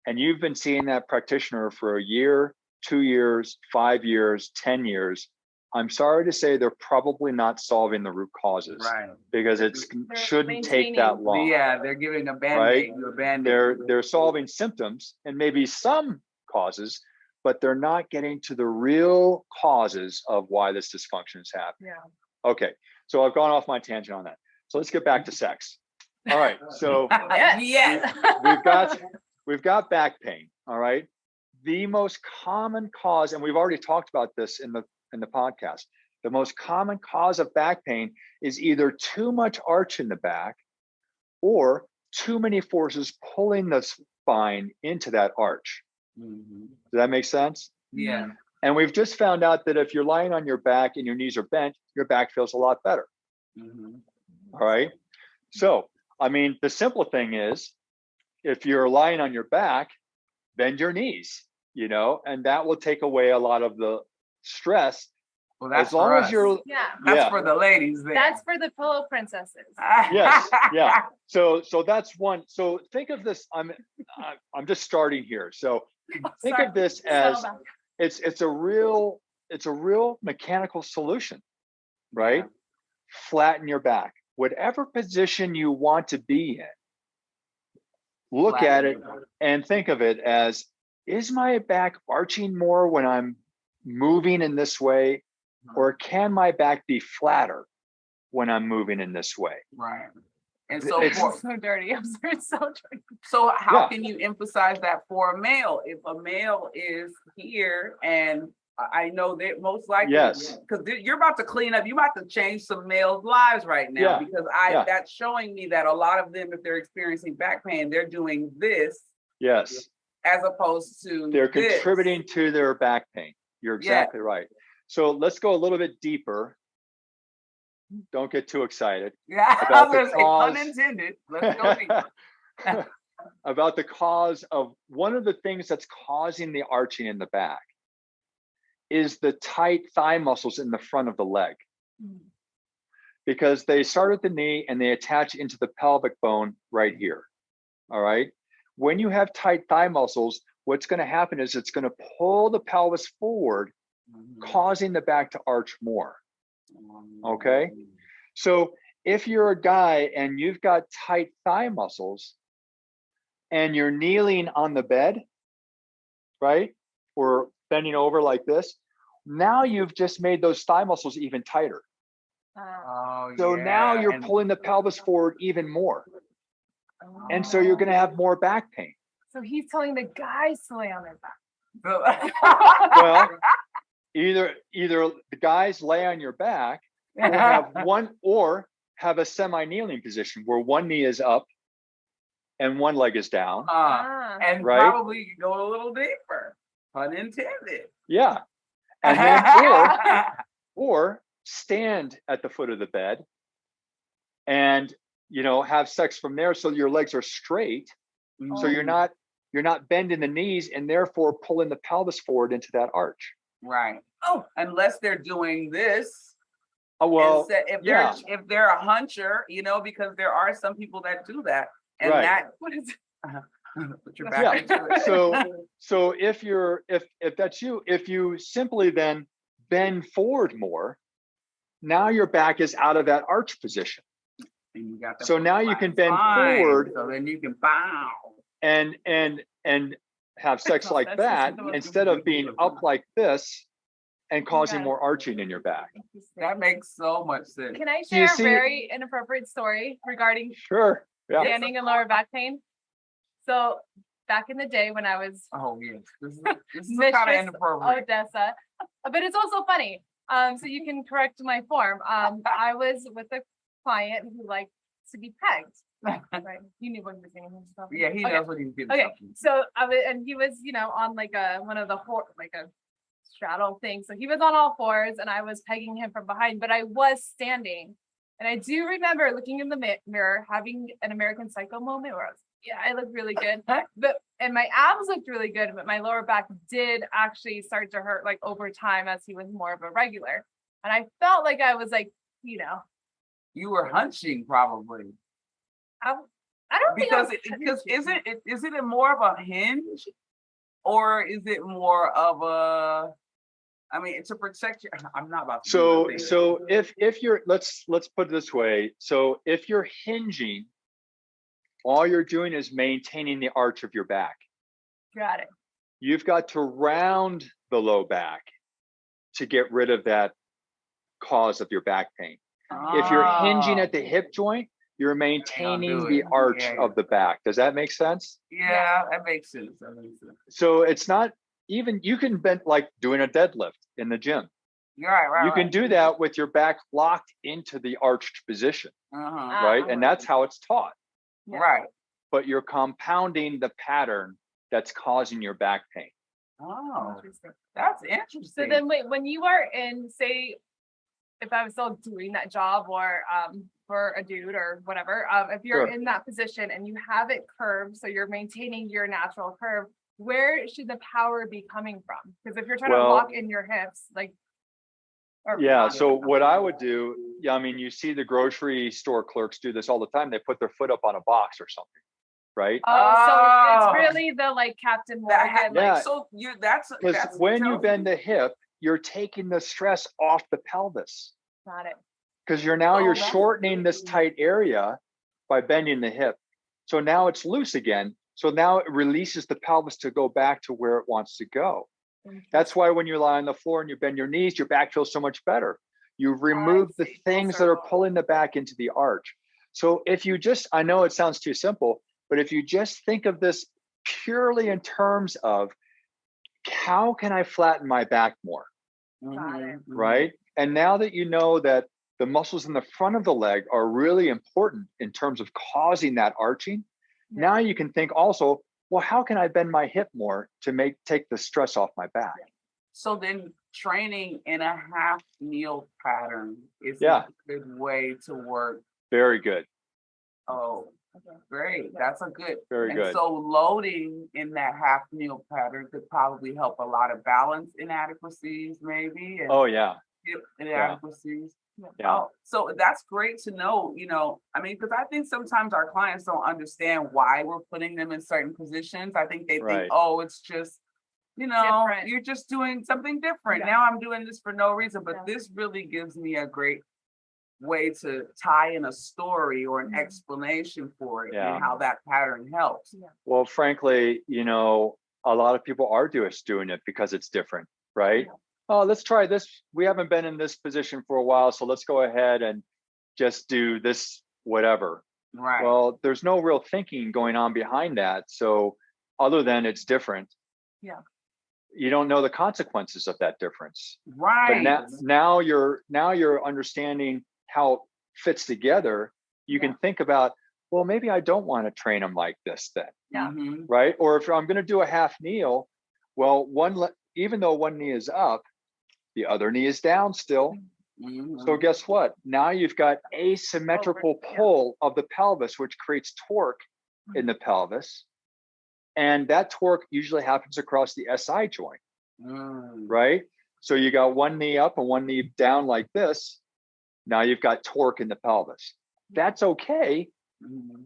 and you've been seeing that practitioner for a year, 2 years, 5 years, 10 years, I'm sorry to say they're probably not solving the root causes, Right. Because it shouldn't take that long. Yeah, they're giving a band-aid. They're solving symptoms and maybe some causes, but they're not getting to the real causes of why this dysfunction is happening. Yeah. Okay, so I've gone off my tangent on that. So let's get back to sex. All right, so yes. we've got back pain. All right, the most common cause, and we've already talked about this in the podcast. The most common cause of back pain is either too much arch in the back or too many forces pulling the spine into that arch. Mm-hmm. Does that make sense? Yeah. And we've just found out that if you're lying on your back and your knees are bent, your back feels a lot better. Mm-hmm. All right. So, I mean, the simple thing is, if you're lying on your back, bend your knees, and that will take away a lot of the stress. Well, that's as long for as us. you're, That's for the ladies. There. That's for the pillow princesses. Yes, yeah. So that's one. So think of this. I'm just starting here. So think of this as it's a real mechanical solution, right? flatten your back. Whatever position you want to be in, look at it and think of it as, is my back arching more when I'm moving in this way, or can my back be flatter when I'm moving in this way? Right. And so I'm so dirty. I'm so dirty. So how can you emphasize that for a male? If a male is here, and I know that most likely, because you're about to clean up, you're about to change some males' lives right now, because that's showing me that a lot of them, if they're experiencing back pain, they're doing this. Yes. As opposed to they're contributing to their back pain. You're exactly right. So let's go a little bit deeper. Don't get too excited. Yeah, I was going to say, pun intended. Let's go deeper. About the cause of one of the things that's causing the arching in the back is the tight thigh muscles in the front of the leg. Because they start at the knee and they attach into the pelvic bone right here. All right. When you have tight thigh muscles, what's going to happen is it's going to pull the pelvis forward, causing the back to arch more. Okay. So if you're a guy and you've got tight thigh muscles and you're kneeling on the bed, right? Or bending over like this, now you've just made those thigh muscles even tighter. So now you're pulling the pelvis forward even more. And so you're going to have more back pain. So he's telling the guys to lay on their back. Well, either the guys lay on your back, or have a semi-kneeling position where one knee is up and one leg is down. And probably go a little deeper. Pun intended. Yeah. And then or stand at the foot of the bed and have sex from there, so your legs are straight. So you're not bending the knees and therefore pulling the pelvis forward into that arch. Right. Oh, unless they're doing this. Oh, well, if they're a huncher, because there are some people that do that. And what is put your back into it. So if that's you, if you simply then bend forward more, now your back is out of that arch position. And you got so now you can bend forward. So then you can bow. And have sex like that instead of being up like this and causing more arching in your back. That makes so much sense. Can I share a very inappropriate story regarding standing and lower back pain? So back in the day when I was this is kind of inappropriate. Odessa, but it's also funny. So you can correct my form. I was with a client who liked to be pegged. Right. He knew what he was doing himself. Yeah, he knows what he was doing. Okay. So I was, and he was, on like one of the a straddle thing. So he was on all fours and I was pegging him from behind, but I was standing. And I do remember looking in the mirror, having an American Psycho moment where I looked really good. And my abs looked really good, but my lower back did actually start to hurt like over time as he was more of a regular. And I felt like I was like, you were hunching probably. I don't think because is it more of a hinge, or is it more of a? I mean, to protect you. I'm not about to. So if you're let's put it this way. So if you're hinging, all you're doing is maintaining the arch of your back. Got it. You've got to round the low back to get rid of that cause of your back pain. If you're hinging at the hip joint, you're maintaining the arch of the back. Does that make sense? Yeah, that makes sense. So it's not even, you can bend like doing a deadlift in the gym. Right. You can do that with your back locked into the arched position, right? And that's how it's taught. Right. But you're compounding the pattern that's causing your back pain. Oh, that's interesting. So then wait, when you are in, say, if I was still doing that job or for a dude or whatever, if you're in that position and you have it curved, so you're maintaining your natural curve, where should the power be coming from? Because if you're trying to lock in your hips, so what I would do, I mean, you see the grocery store clerks do this all the time. They put their foot up on a box or something, right? So it's really the Captain Morgan. So that's when you bend the hip, you're taking the stress off the pelvis. Got it. because you're that's shortening this good. tight area by bending the hip. So now it's loose again. So now it releases the pelvis to go back to where it wants to go. That's why when you lie on the floor and you bend your knees, your back feels so much better. You've removed the things that are pulling the back into the arch. So if you just, I know it sounds too simple, but if you just think of this purely in terms of how can I flatten my back more, right? And now that you know that the muscles in the front of the leg are really important in terms of causing that arching, now you can think also, well, how can I bend my hip more to take the stress off my back? So then training in a half kneel pattern is a good way to work. Very good. Oh, great. That's a good. Very good. So loading in that half kneel pattern could probably help a lot of balance inadequacies, maybe. And hip inadequacies. Yeah. So that's great to know, I mean, because I think sometimes our clients don't understand why we're putting them in certain positions. I think they think, oh, it's just, Different. you're just doing something different. Now I'm doing this for no reason, but this really gives me a great way to tie in a story or an explanation for it and how that pattern helps. Well, frankly, a lot of people are just doing it because it's different, right? Oh, let's try this. We haven't been in this position for a while, so let's go ahead and just do this, whatever. Right. Well, there's no real thinking going on behind that. So other than it's different, you don't know the consequences of that difference. Right. But now you're understanding how it fits together. You can think about, well, maybe I don't want to train them like this then, right? Or if I'm going to do a half kneel, well, even though one knee is up, the other knee is down still. So guess what? Now you've got asymmetrical pull of the pelvis, which creates torque in the pelvis. And that torque usually happens across the SI joint, right? So you got one knee up and one knee down like this. Now you've got torque in the pelvis. That's okay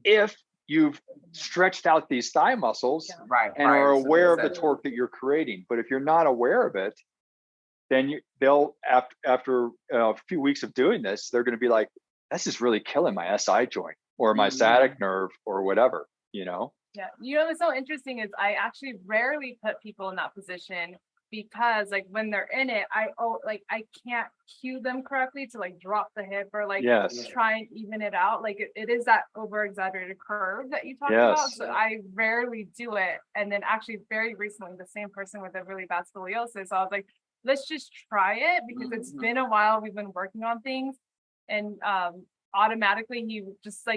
if you've stretched out these thigh muscles and are aware of the torque that you're creating. But if you're not aware of it, then they'll after a few weeks of doing this, they're going to be like, this is really killing my SI joint or my sciatic nerve or whatever, Yeah. What's so interesting is I actually rarely put people in that position because when they're in it, I can't cue them correctly to drop the hip or try and even it out. It is that over exaggerated curve that you talked about. So I rarely do it. And then actually very recently, the same person with a really bad scoliosis, I was like, let's just try it because it's been a while. We've been working on things, and automatically he just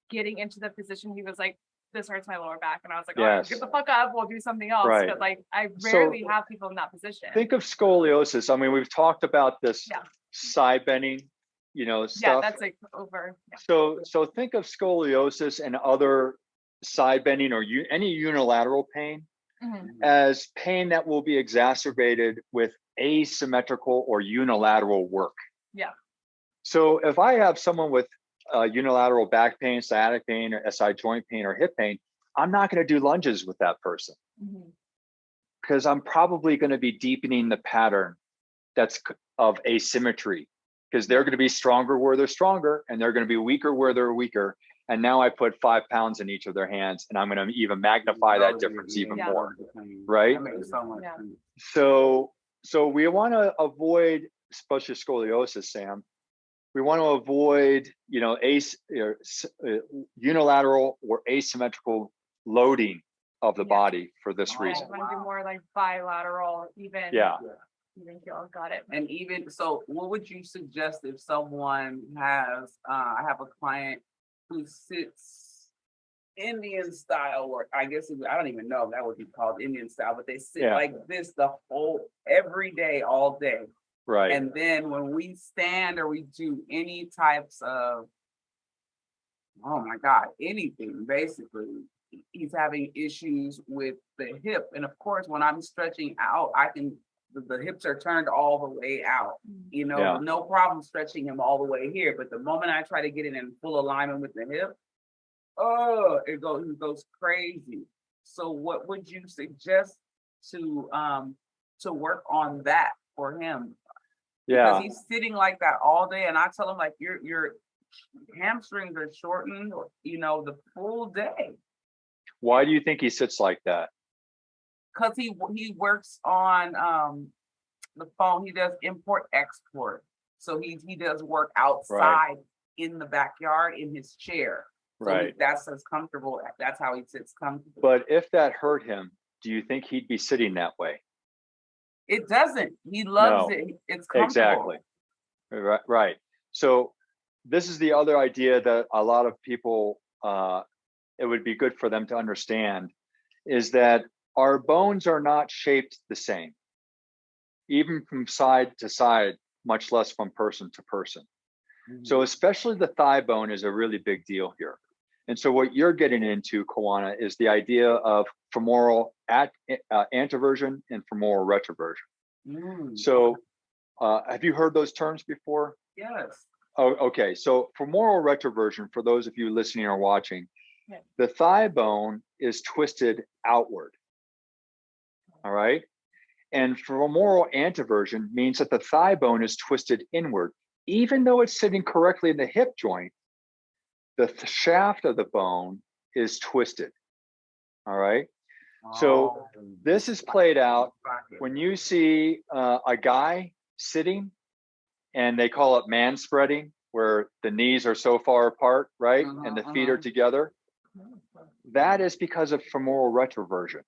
getting into the position. He was like, this hurts my lower back. And I was like, all right, get the fuck up. We'll do something else. Right. But I rarely have people in that position. Think of scoliosis. I mean, we've talked about this side bending, stuff. Yeah, that's over. Yeah. So think of scoliosis and other side bending or any unilateral pain as pain that will be exacerbated with asymmetrical or unilateral work. Yeah. So if I have someone with unilateral back pain, sciatic pain, or SI joint pain, or hip pain, I'm not going to do lunges with that person because I'm probably going to be deepening the pattern that's of asymmetry because they're going to be stronger where they're stronger and they're going to be weaker where they're weaker. And now I put 5 pounds in each of their hands and I'm going to even magnify that difference even more, right? So we want to avoid, especially scoliosis, Sam. We want to avoid, unilateral or asymmetrical loading of the body for this reason. I want to do more bilateral, even. Yeah. Even feel, got it. And even so, what would you suggest if someone has? I have a client who sits Indian style, or I guess I don't even know if that would be called Indian style, but they sit like this every day, all day. Right. And then when we stand or we do any types of, oh my God, anything, basically, he's having issues with the hip. And of course, when I'm stretching out, the hips are turned all the way out, no problem stretching him all the way here. But the moment I try to get it in full alignment with the hip, he goes crazy. So what would you suggest to work on that for him? because Yeah. he's sitting like that all day. And I tell him, like, your hamstrings are shortened, the full day. Why do you think he sits like that? Because he works on the phone. He does import export. So he does work outside in the backyard in his chair. So Right. that's as comfortable. That's how he sits comfortable. But if that hurt him, do you think he'd be sitting that way? It doesn't. He loves No. it. It's comfortable. Exactly. Right. So this is the other idea that a lot of people, it would be good for them to understand, is that our bones are not shaped the same, even from side to side, much less from person to person. So especially the thigh bone is a really big deal here. And so what you're getting into, Kawana, is the idea of femoral anteversion and femoral retroversion. So have you heard those terms before? Yes. Oh, okay. So femoral retroversion, for those of you listening or watching, the thigh bone is twisted outward. All right. And femoral anteversion means that the thigh bone is twisted inward. Even though it's sitting correctly in the hip joint, the shaft of the bone is twisted. All right. So this is played out when you see a guy sitting, and they call it man spreading, where the knees are so far apart, right? And the feet are together. That is because of femoral retroversion.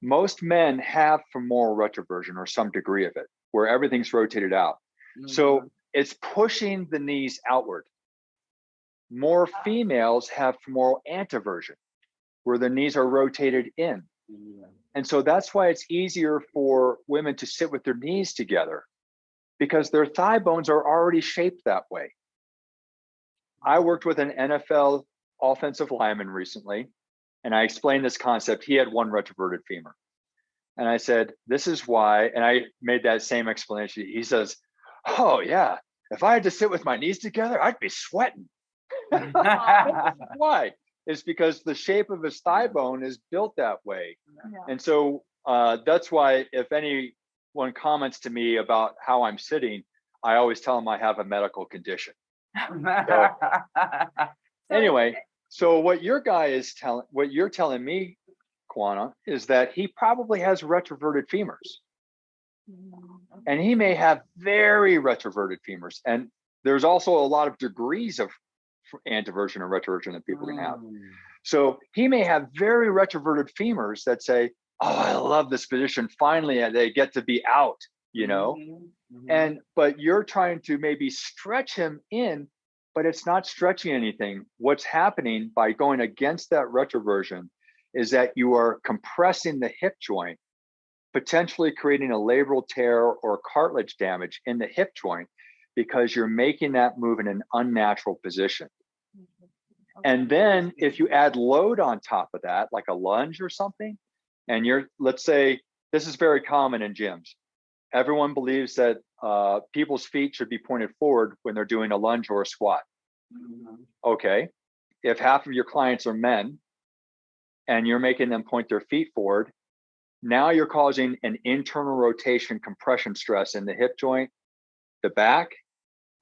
Most men have femoral retroversion or some degree of it, where everything's rotated out. So it's pushing the knees outward. More females have femoral anteversion, where the knees are rotated in. And so that's why it's easier for women to sit with their knees together, because their thigh bones are already shaped that way. I worked with an NFL offensive lineman recently, and I explained this concept. He had one retroverted femur. And I said, this is why, and I made that same explanation. He says, oh yeah, if I had to sit with my knees together, I'd be sweating. Why? It's because the shape of his thigh bone is built that way. And so that's why if anyone comments to me about how I'm sitting, I always tell them I have a medical condition. So, anyway, so what you're telling me, Kawana, is that he probably has retroverted femurs. And he may have very retroverted femurs. And there's also a lot of degrees of anteversion and retroversion that people can have. So he may have very retroverted femurs that say, oh, I love this position. Finally, they get to be out, but you're trying to maybe stretch him in, but it's not stretching anything. What's happening by going against that retroversion is that you are compressing the hip joint, potentially creating a labral tear or cartilage damage in the hip joint, because you're making that move in an unnatural position. And then if you add load on top of that, like a lunge or something, and let's say, this is very common in gyms. Everyone believes that people's feet should be pointed forward when they're doing a lunge or a squat. Okay. If half of your clients are men and you're making them point their feet forward, now you're causing an internal rotation compression stress in the hip joint, the back,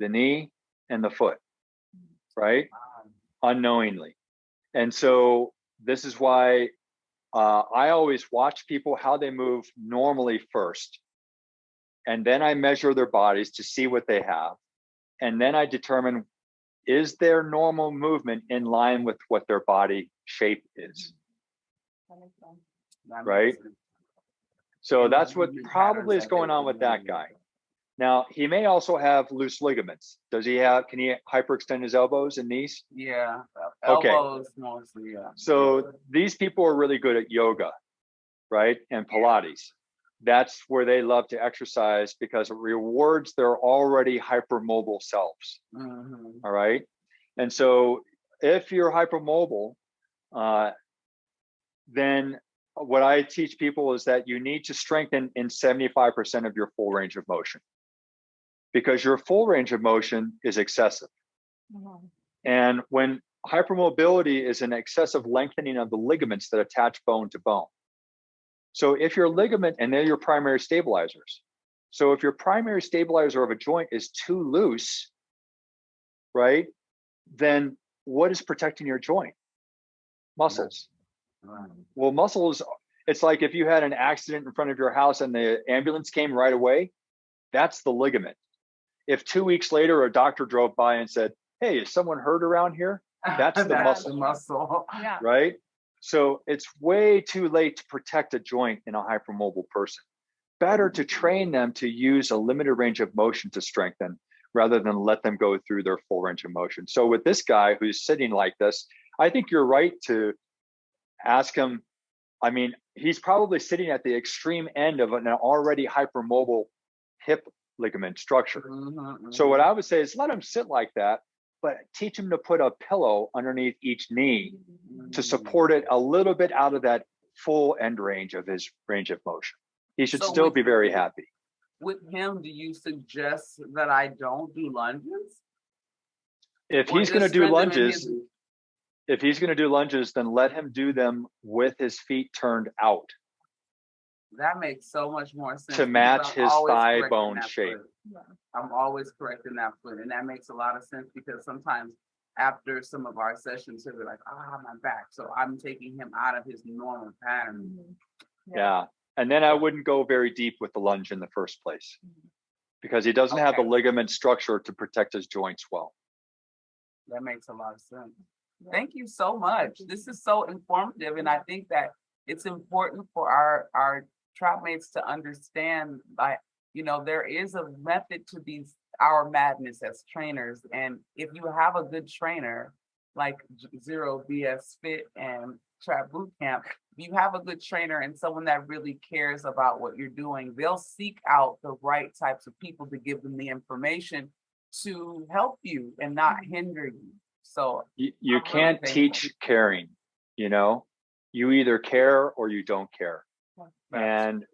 the knee, and the foot, right? Unknowingly. And so this is why I always watch people how they move normally first. And then I measure their bodies to see what they have. And then I determine, is their normal movement in line with what their body shape is? Right? So that's what probably is going on with that guy. Now, he may also have loose ligaments. Can he hyperextend his elbows and knees? Yeah. Okay. Elbows mostly, yeah. So these people are really good at yoga, right? And Pilates. That's where they love to exercise because it rewards their already hypermobile selves. All right. And so if you're hypermobile, then what I teach people is that you need to strengthen in 75% of your full range of motion, because your full range of motion is excessive. And when hypermobility is an excessive lengthening of the ligaments that attach bone to bone. So if your ligament, and they're your primary stabilizers. So if your primary stabilizer of a joint is too loose, right, then what is protecting your joint? Muscles. Well, muscles, it's like if you had an accident in front of your house and the ambulance came right away, that's the ligament. If 2 weeks later a doctor drove by and said, hey, is someone hurt around here? That's the muscle. The muscle. Yeah. Right? So it's way too late to protect a joint in a hypermobile person. Better to train them to use a limited range of motion to strengthen rather than let them go through their full range of motion. So with this guy who's sitting like this, I think you're right to ask him. I mean, he's probably sitting at the extreme end of an already hypermobile hip ligament structure. So what I would say is let him sit like that, but teach him to put a pillow underneath each knee to support it a little bit out of that full end range of his range of motion. He should still be very happy. With him, do you suggest that I don't do lunges? If he's going to do lunges, then let him do them with his feet turned out. That makes so much more sense. To match his thigh bone shape. Yeah. I'm always correcting that foot. And that makes a lot of sense because sometimes after some of our sessions, he'll be like, my back. So I'm taking him out of his normal pattern. Yeah. And then I wouldn't go very deep with the lunge in the first place because he doesn't have the ligament structure to protect his joints well. That makes a lot of sense. Thank you so much. This is so informative. And I think that it's important for our trap mates to understand that, there is a method to our madness as trainers. And if you have a good trainer like Zero BS Fit and Trap Bootcamp, if you have a good trainer and someone that really cares about what you're doing, they'll seek out the right types of people to give them the information to help you and not hinder you. So you can't teach caring, you either care or you don't care. And,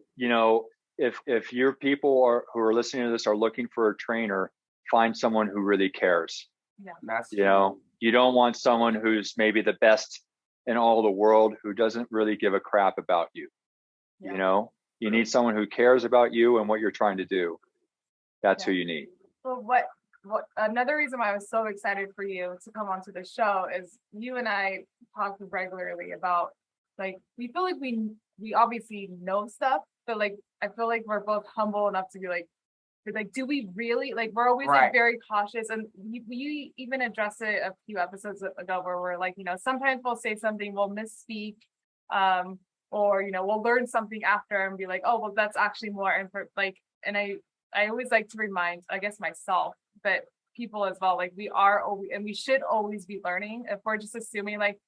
if your people who are listening to this are looking for a trainer, find someone who really cares. Yeah. That's you don't want someone who's maybe the best in all the world who doesn't really give a crap about you. Yeah. You need someone who cares about you and what you're trying to do. That's who you need. Well, what another reason why I was so excited for you to come onto the show is you and I talk regularly about, like, we feel like we obviously know stuff, but like I feel like we're both humble enough to be like, do we really, like, we're always like very cautious. And we even addressed it a few episodes ago where we're like, sometimes we'll say something, we'll misspeak, or we'll learn something after and be like, oh, well, that's actually more and I always like to remind, I guess, myself, but people as well, like we should always be learning. If we're just assuming like,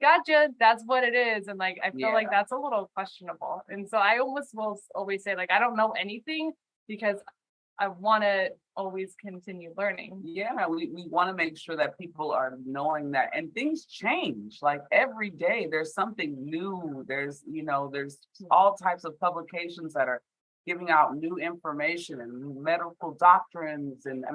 gotcha, that's what it is, and like I feel like that's a little questionable. And so I almost will always say, like, I don't know anything because I want to always continue learning. Yeah, we want to make sure that people are knowing that, and things change. Like every day, there's something new. There's all types of publications that are giving out new information and medical doctrines, and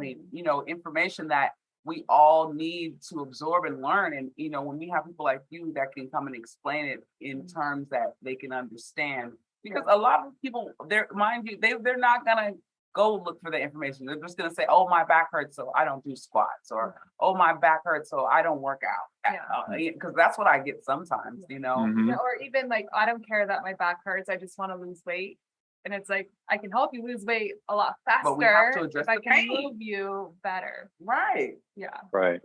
information that we all need to absorb and learn. And when we have people like you that can come and explain it in terms that they can understand, because a lot of people, they're not gonna go look for the information. They're just gonna say, oh, my back hurts, so I don't do squats, or oh, my back hurts, so I don't work out. Because that's what I get sometimes, Or even like, I don't care that my back hurts, I just want to lose weight. And it's like, I can help you lose weight a lot faster, but we have to address if I the can pain. move you better. Right. Yeah. Right.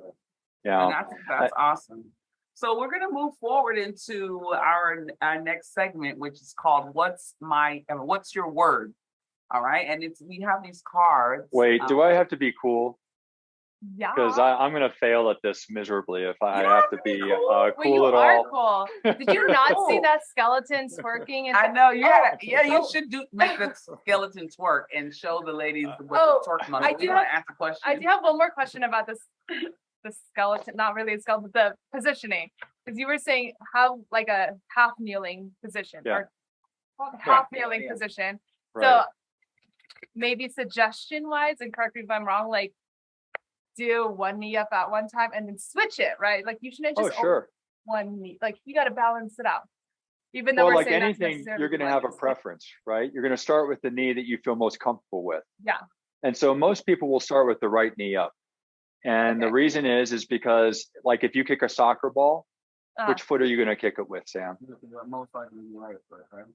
Yeah. And that's awesome. So we're going to move forward into our next segment, which is called What's Your Word? All right. And we have these cards. Wait, do I have to be cool? Yeah. Because I'm going to fail at this miserably if I have to be cool at all. all. Cool. Did you not see that skeleton twerking? I know. You should make the skeleton twerk and show the ladies what the twerk must. I do want to ask a question. I do have one more question about this. The skeleton, not really a skeleton, but the positioning. Because you were saying how like a half kneeling position or half kneeling position. Right. So maybe suggestion wise, and correct me if I'm wrong, like do one knee up at one time and then switch it, right? Like you shouldn't just one knee, like you got to balance it out. Even though Well, we're like saying that's anything, necessarily you're going to what have a is. preference, right? You're going to start with the knee that you feel most comfortable with. Yeah. And so most people will start with the right knee up. And the Okay. reason is because like if you kick a soccer ball, which foot are you going to kick it with, Sam? Most likely right foot, right?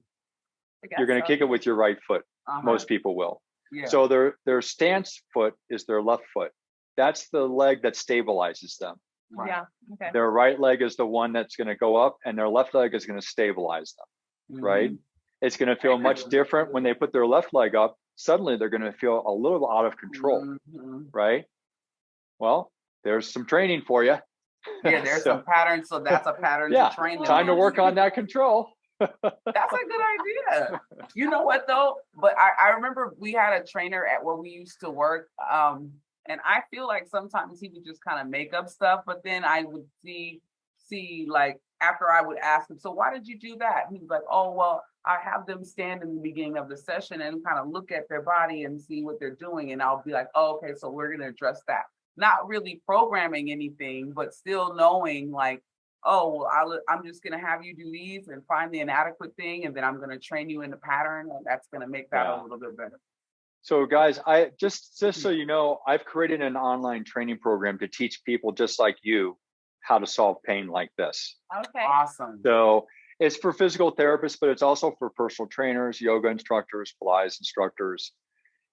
I guess You're going to so. kick it with your right foot. Uh-huh. Most people will. Yeah. So their stance foot is their left foot. That's the leg that stabilizes them. Right. Yeah. Okay. Their right leg is the one that's going to go up, and their left leg is going to stabilize them, right? It's going to feel much different when they put their left leg up. Suddenly, they're going to feel a little out of control, right? Well, there's some training for you. Yeah, there's some patterns. So that's a pattern Yeah, to train them. time to work on that control. That's a good idea. You know what though? But I remember we had a trainer at where we used to work. And I feel like sometimes he would just kind of make up stuff, but then I would see like after I would ask him, so why did you do that? He was like, oh, well, I have them stand in the beginning of the session and kind of look at their body and see what they're doing. And I'll be like, oh, okay, so we're going to address that. Not really programming anything, but still knowing like, oh, well, I'm just going to have you do these and find the inadequate thing. And then I'm going to train you in the pattern. And that's going to make that a little bit better. So guys, I just so you know, I've created an online training program to teach people just like you how to solve pain like this. Okay. Awesome. So it's for physical therapists, but it's also for personal trainers, yoga instructors, Pilates instructors.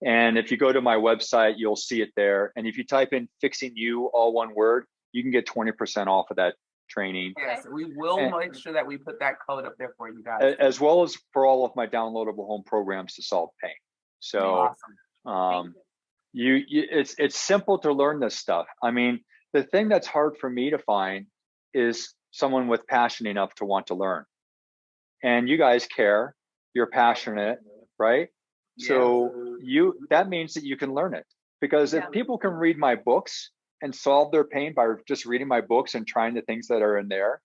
And if you go to my website, you'll see it there. And if you type in "fixing you," all one word, you can get 20% off of that training. Yes, we will make sure that we put that code up there for you guys. As well as for all of my downloadable home programs to solve pain. So awesome. it's simple to learn this stuff. I mean, the thing that's hard for me to find is someone with passion enough to want to learn. And you guys care, you're passionate, right? Yes. So that means that you can learn it. Because if people can read my books and solve their pain by just reading my books and trying the things that are in there,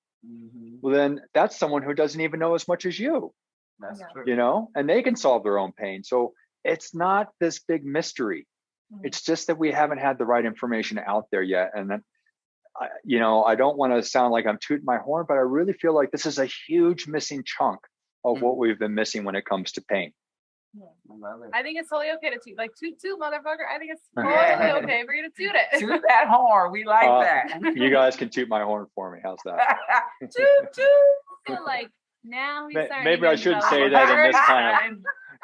well, then that's someone who doesn't even know as much as you. That's true. You know, and they can solve their own pain. So it's not this big mystery. It's just that we haven't had the right information out there yet. And then, I don't want to sound like I'm tooting my horn, but I really feel like this is a huge missing chunk of what we've been missing when it comes to pain. I think it's totally okay to toot. Like toot, motherfucker. I think it's totally okay for you to toot it. Toot that horn. We like that. You guys can toot my horn for me. How's that? Toot, toot. I feel like now he's starting. Maybe I shouldn't say that in this kind of.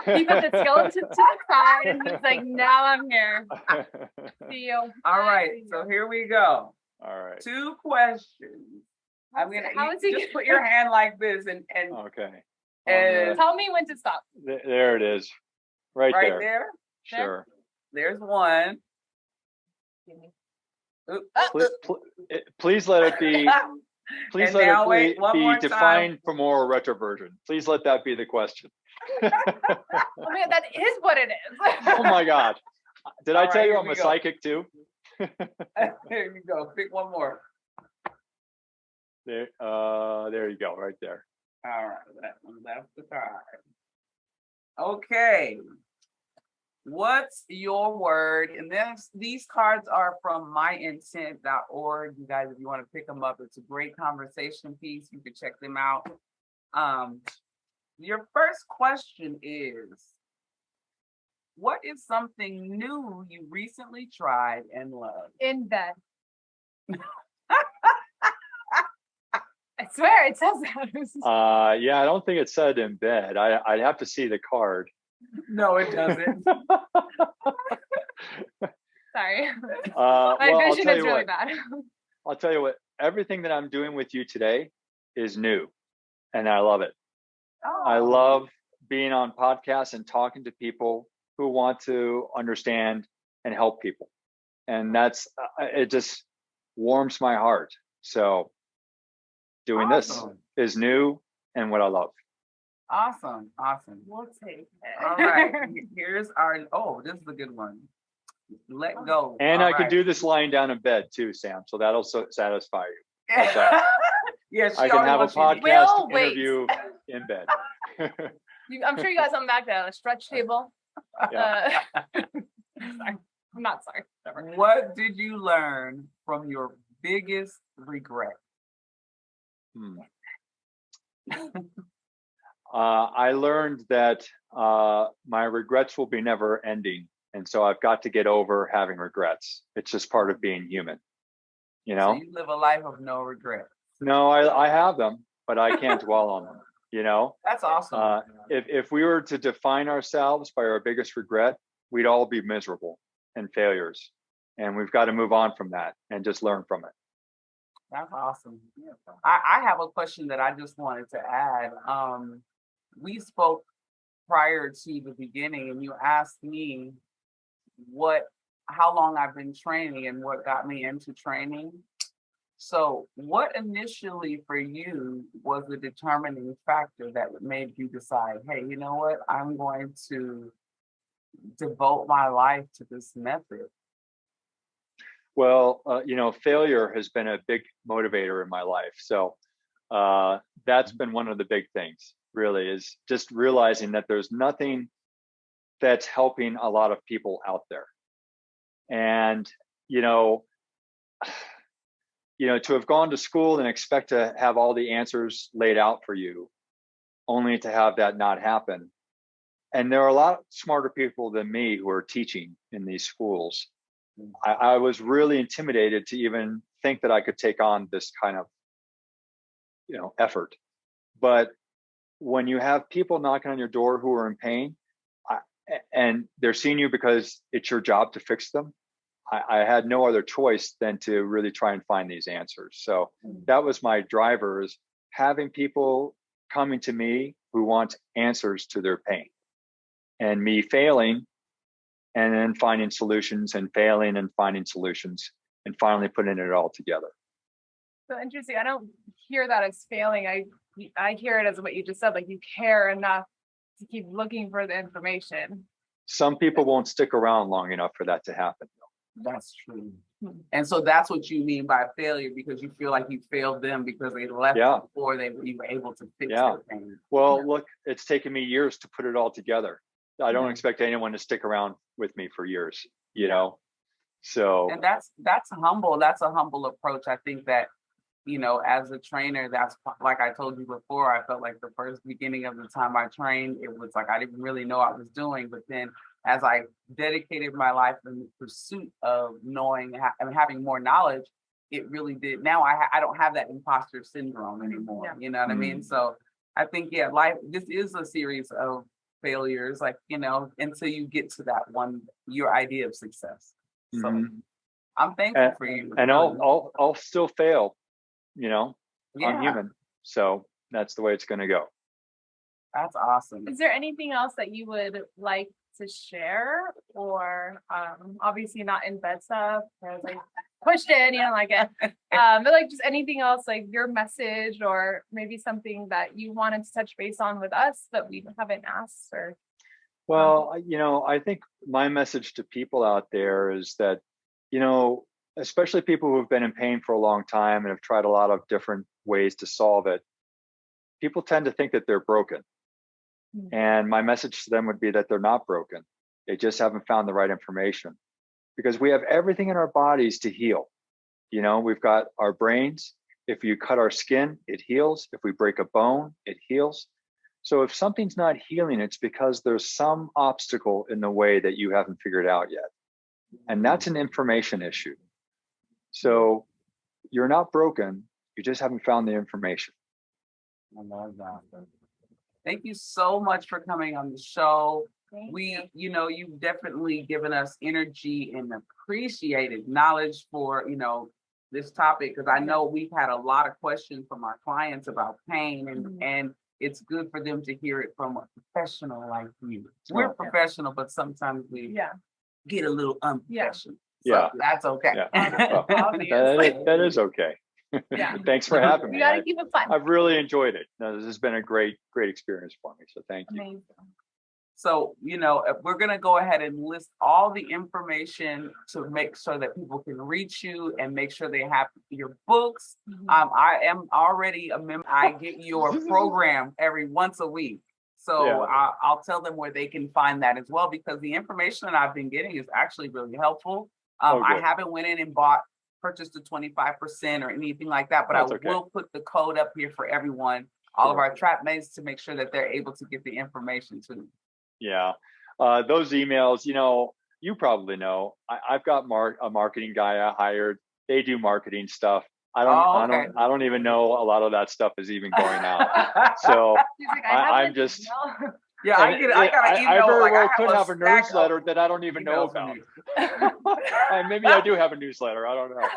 He put the skeleton to the side and he's like, now I'm here. See you. All right. So here we go. All right. 2 questions. I'm gonna just put your hand like this and okay. And tell me when to stop. There it is. Right there. Sure. There's one. Please let it be. Please let it be defined femoral retroversion. Please let that be the question. Oh man, that is what it is. Oh my God. Did I tell you I'm a psychic too? There you go. Pick one more. There you go, right there. All right, that's the card. Okay. What's your word? And then these cards are from myintent.org. You guys, if you want to pick them up, it's a great conversation piece. You can check them out. Your first question is, what is something new you recently tried and loved? In bed. I swear it says that. Yeah, I don't think it said in bed. I'd have to see the card. No, it doesn't. Sorry. My vision is really bad. I'll tell you what, everything that I'm doing with you today is new, and I love it. Oh. I love being on podcasts and talking to people who want to understand and help people. And it just warms my heart. So doing this is new and what I love. Awesome. We'll take it. All right. Here's this is a good one. Let go. And I could do this lying down in bed too, Sam. So that'll satisfy you. Yes, I can have a podcast interview in bed. I'm sure you guys come back to a stretch table. Yeah. Sorry. I'm not sorry. Never. What did you learn from your biggest regret? I learned that my regrets will be never ending. And so I've got to get over having regrets. It's just part of being human, you So know? you live a life of no regret. No, I have them, but I can't dwell on them, you know? That's awesome. If we were to define ourselves by our biggest regret, we'd all be miserable and failures. And we've got to move on from that and just learn from it. That's awesome. I have a question that I just wanted to add. We spoke prior to the beginning, and you asked me how long I've been training and what got me into training. So what initially for you was the determining factor that made you decide, hey, you know what, I'm going to devote my life to this method? Well, failure has been a big motivator in my life. So that's been one of the big things, really, is just realizing that there's nothing that's helping a lot of people out there. And, to have gone to school and expect to have all the answers laid out for you, only to have that not happen. And there are a lot smarter people than me who are teaching in these schools. I was really intimidated to even think that I could take on this kind of, effort. But when you have people knocking on your door who are in pain, and they're seeing you because it's your job to fix them, I had no other choice than to really try and find these answers. So that was my driver, is having people coming to me who want answers to their pain, and me failing and then finding solutions, and failing and finding solutions, and finally putting it all together. So interesting. I don't hear that as failing. I hear it as what you just said, like you care enough to keep looking for the information. Some people won't stick around long enough for that to happen. That's true. And so that's what you mean by failure, because you feel like you failed them because they left before you were able to fix their pain. Well, look, it's taken me years to put it all together. I don't expect anyone to stick around with me for years, So, and that's humble. That's a humble approach. I think that, as a trainer, that's like I told you before, I felt like the first beginning of the time I trained, it was like I didn't really know what I was doing. But then as I dedicated my life in the pursuit of knowing and having more knowledge, it really did. Now I don't have that imposter syndrome anymore. Yeah. You know what I mean? So I think, life, this is a series of failures, like, until you get to that one, your idea of success. So I'm thankful for you. And I'll still fail, I'm human. So that's the way it's going to go. That's awesome. Is there anything else that you would like to share, or obviously not in bed stuff, or like pushed in, like it, but like just anything else, like your message, or maybe something that you wanted to touch base on with us that we haven't asked? Or well, I think my message to people out there is that, especially people who have been in pain for a long time and have tried a lot of different ways to solve it, people tend to think that they're broken. And my message to them would be that they're not broken. They just haven't found the right information, because we have everything in our bodies to heal. We've got our brains. If you cut our skin, it heals. If we break a bone, it heals. So if something's not healing, it's because there's some obstacle in the way that you haven't figured out yet. And that's an information issue. So you're not broken. You just haven't found the information. I love that. Thank you so much for coming on the show. You've definitely given us energy and appreciated knowledge for, this topic, because I know we've had a lot of questions from our clients about pain, and it's good for them to hear it from a professional like you. We're professional, but sometimes we get a little unprofessional. So that's okay. Yeah. That is okay. Thanks for having me. You gotta keep it fun. I've really enjoyed it. This has been a great experience for me. So thank you. Amazing. So, we're going to go ahead and list all the information to make sure that people can reach you and make sure they have your books. I am already a member. I get your program every once a week. So I'll tell them where they can find that as well, because the information that I've been getting is actually really helpful. I haven't went in and purchased the 25% or anything like that, but will put the code up here for everyone. all of our trap mates to make sure that they're able to get the information too. Yeah. Those emails, you probably know, I've got a marketing guy I hired. They do marketing stuff. I don't even know a lot of that stuff is even going out. So He's like, I'm just, email. Yeah, I got an email. I very like, well I could have a stack newsletter of that I don't even know emails from about. you. Maybe I do have a newsletter. I don't know.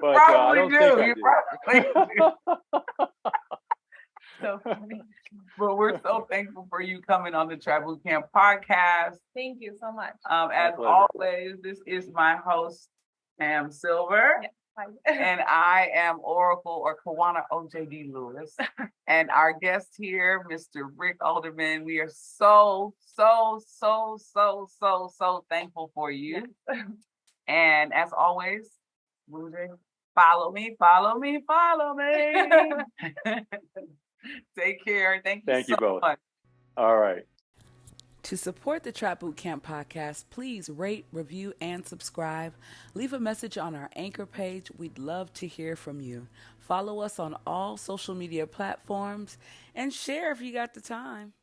but I don't think I You do. probably do. So funny. But we're so thankful for you coming on the Trap Bootcamp Podcast. Thank you so much. As pleasure. always, this is my host, Pam Silver. Yeah. Bye. And I am Oracle or Kawana OJD Lewis. And our guest here, Mr. Rick Olderman. We are so thankful for you. Yes. And as always, follow me. Take care. Thank you so both. much. All right. To support the Trap Bootcamp Podcast, please rate, review, and subscribe. Leave a message on our Anchor page. We'd love to hear from you. Follow us on all social media platforms and share if you got the time.